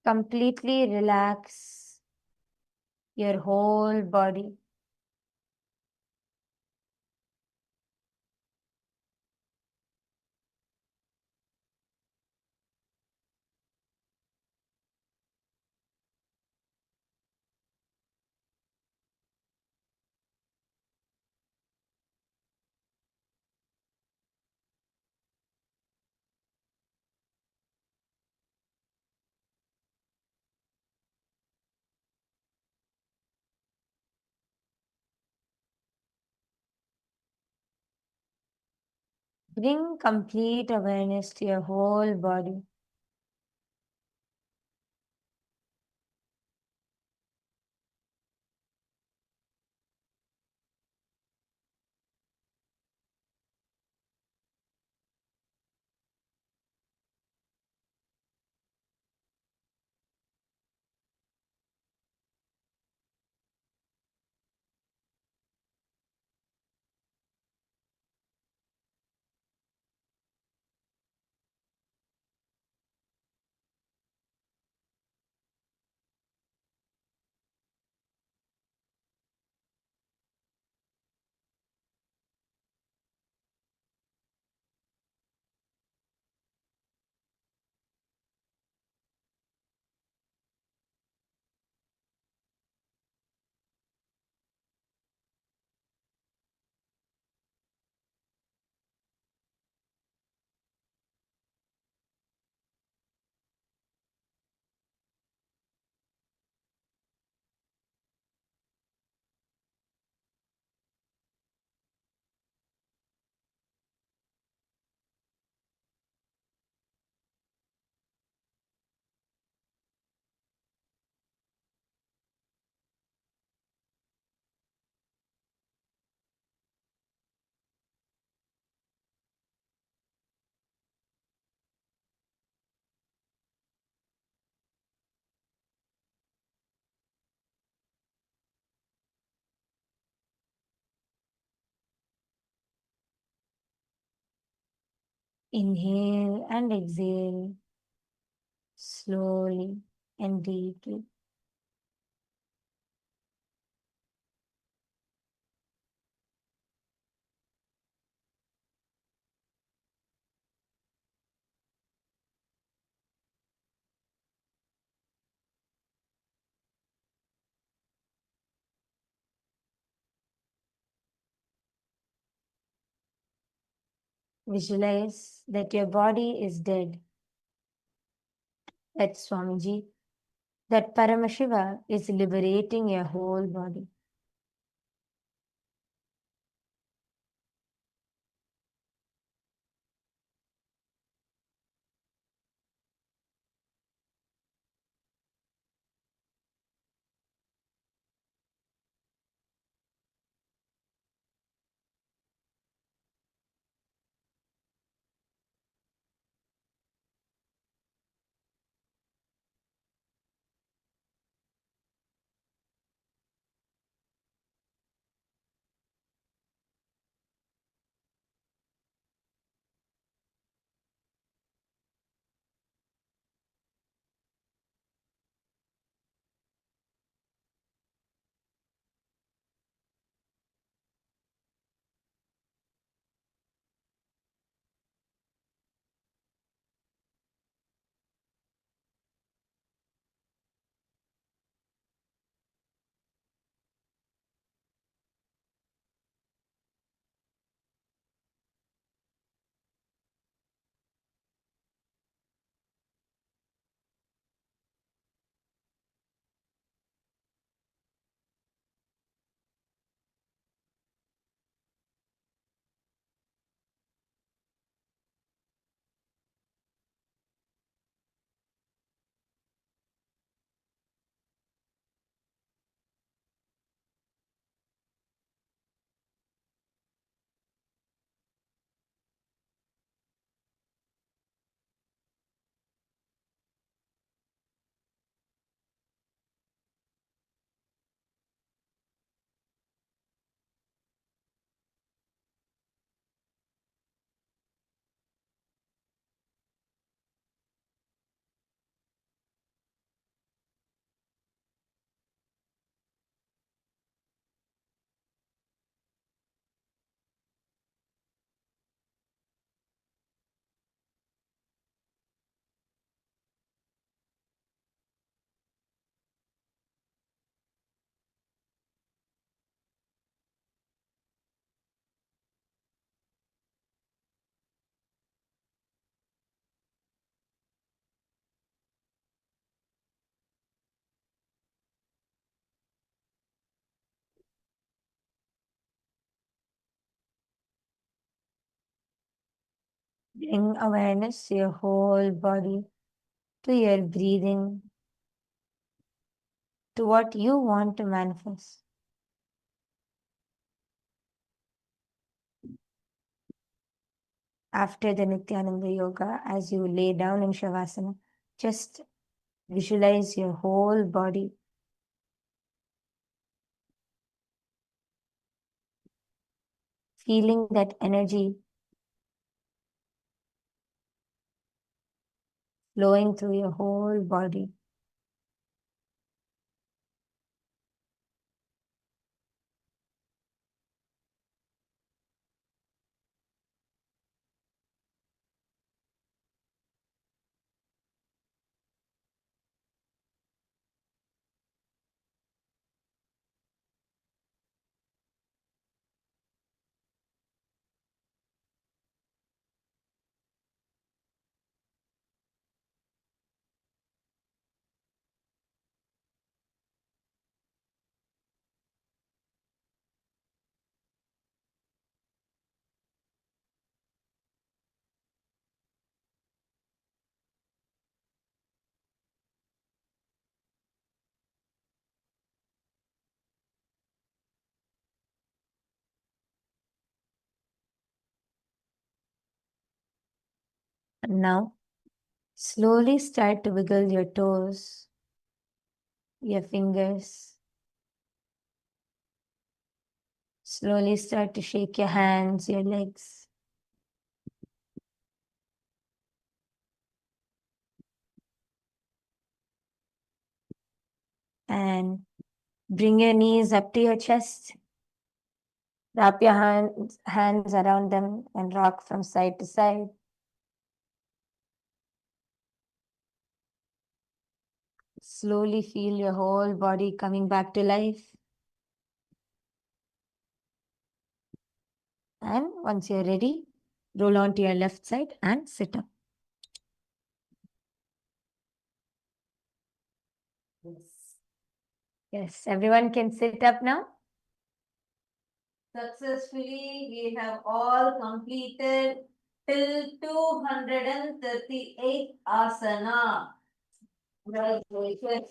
A: Completely relax your whole body. Bring complete awareness to your whole body. Inhale and exhale slowly and deeply. Visualize that your body is dead. That Swamiji, that Paramashiva is liberating your whole body. Bring awareness to your whole body, to your breathing, to what you want to manifest. After the Nithyananda Yoga, as you lay down in Shavasana, just visualize your whole body. Feeling that energy flowing through your whole body. And now, slowly start to wiggle your toes, your fingers. Slowly start to shake your hands, your legs. And bring your knees up to your chest. Wrap your hands around them and rock from side to side. Slowly feel your whole body coming back to life. And once you're ready, roll onto your left side and sit up. Yes, everyone can sit up now.
B: Successfully, we have all completed till 238 asana. Congratulations.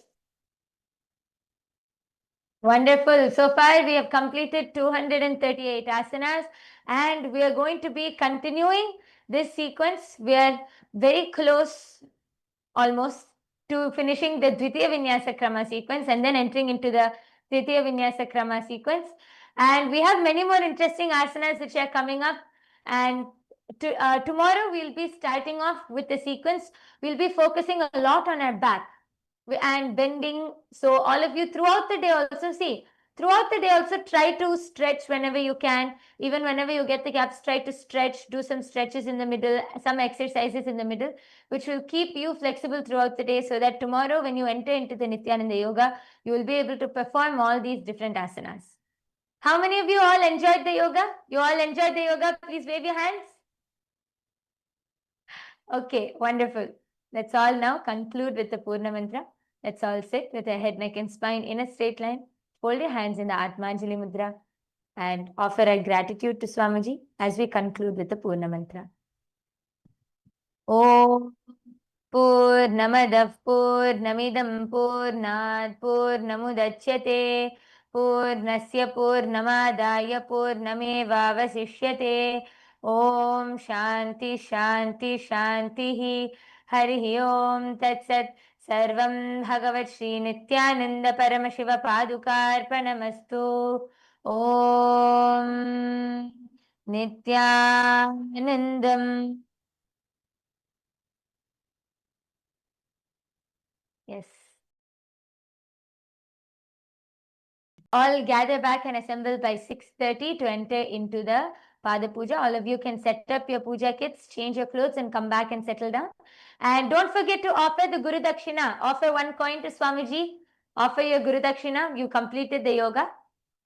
A: Wonderful. So far, we have completed 238 asanas, and we are going to be continuing this sequence. We are very close, almost, to finishing the Dvitiya Vinyasa Krama sequence and then entering into the Tritiya Vinyasa Krama sequence. And we have many more interesting asanas which are coming up. And tomorrow, we'll be starting off with the sequence. We'll be focusing a lot on our back and bending. So all of you throughout the day also throughout the day also try to stretch whenever you can. Even whenever you get the gaps, try to stretch, do some stretches in the middle, some exercises in the middle, which will keep you flexible throughout the day, so that tomorrow when you enter into the Nithyananda Yoga, you will be able to perform all these different asanas. How many of you all enjoyed the yoga? You all enjoyed the yoga? Please wave your hands. Okay, wonderful. Let's all now conclude with the Purna Mantra. Let's all sit with our head, neck and spine in a straight line. Fold your hands in the Atmanjali Mudra and offer our gratitude to Swamiji as we conclude with the Purna Mantra. Om Purnamadav Purnamidam Purnat Purnamudachyate Purnasya Purnamadaya Purnamevavasishyate. Om Shanti Shanti Shanti Hari Om Tat Sat. Sarvam Bhagavat Shri Nithyananda Paramashiva Padukarpanamastu. Om Nithyanandam. Yes. All gather back and assemble by 6:30 to enter into the Pada Puja. All of you can set up your puja kits, change your clothes and come back and settle down. And don't forget to offer the Guru Dakshina. Offer 1 coin to Swamiji. Offer your Guru Dakshina. You completed the yoga.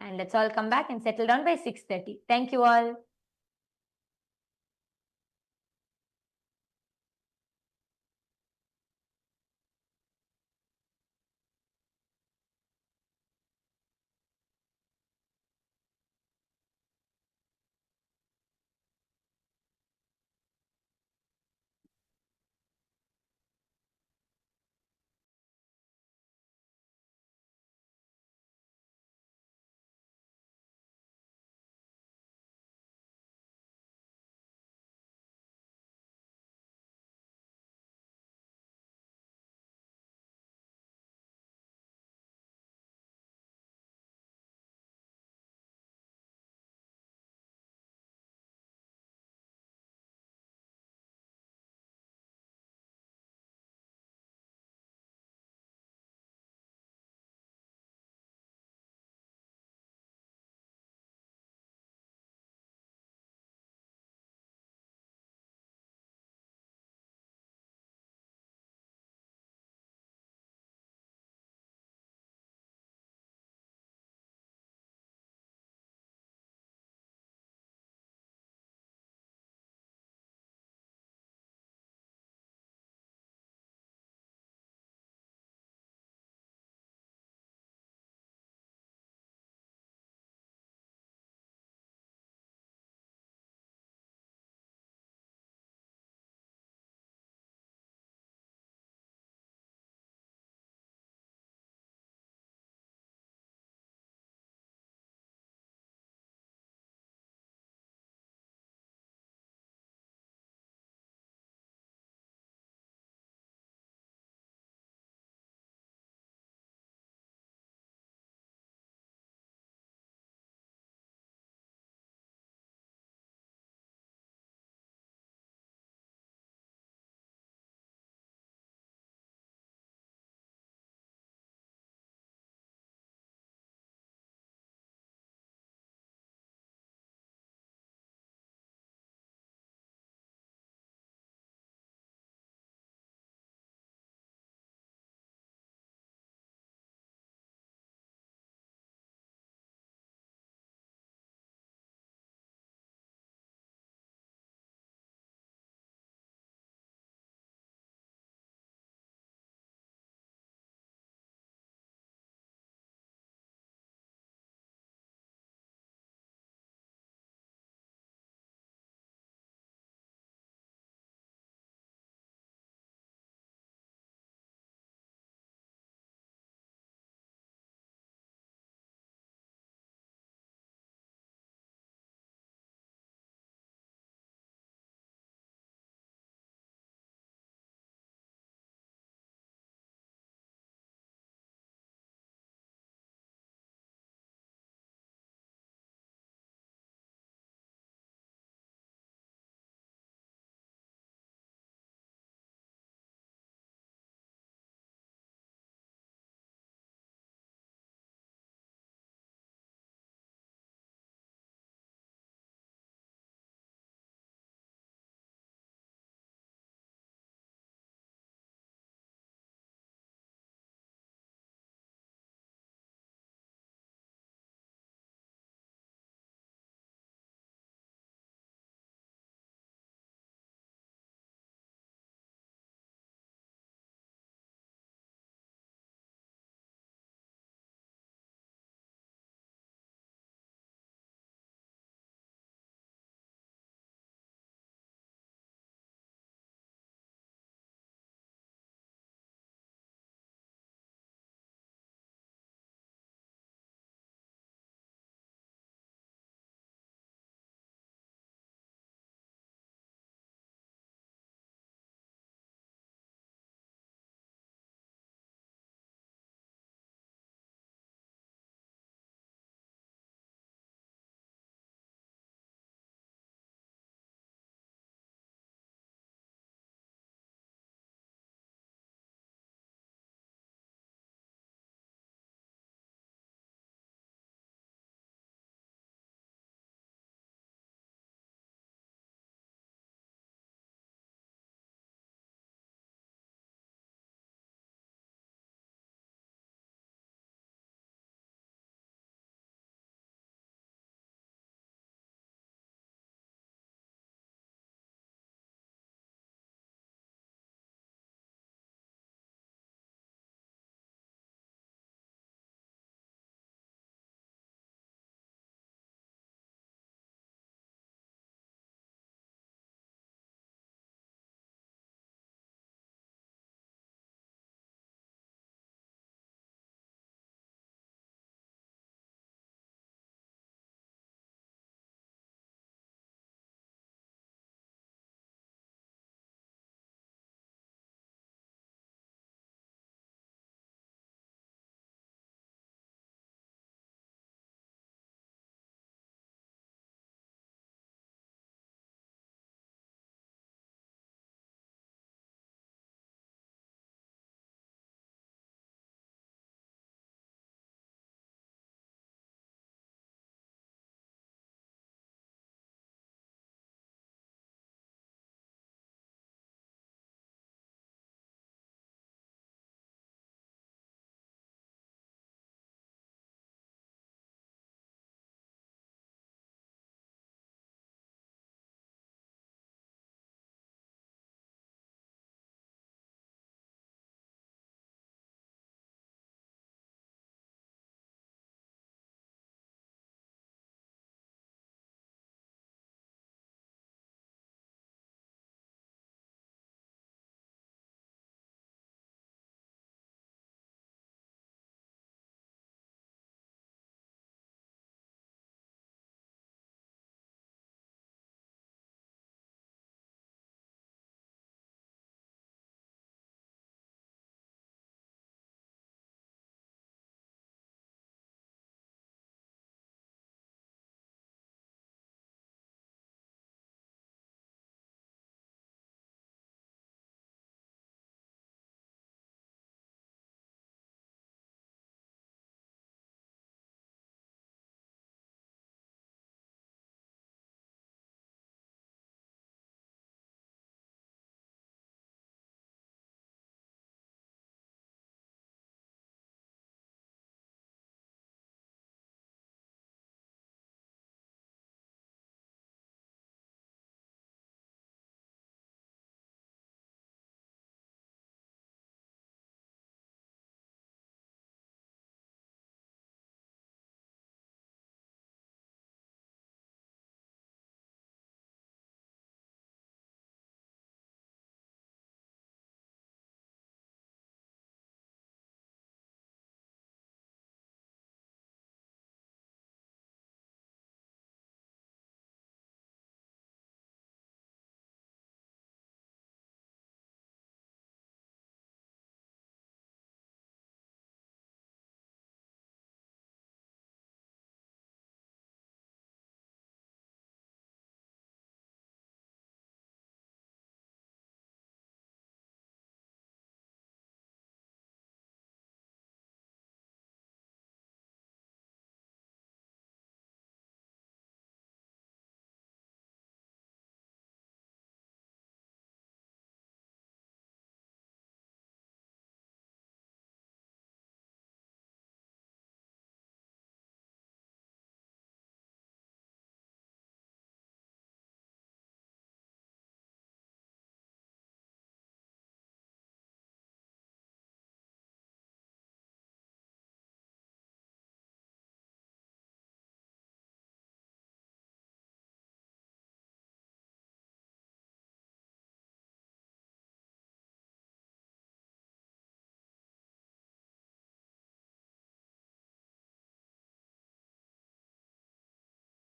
A: And let's all come back and settle down by 6:30. Thank you all.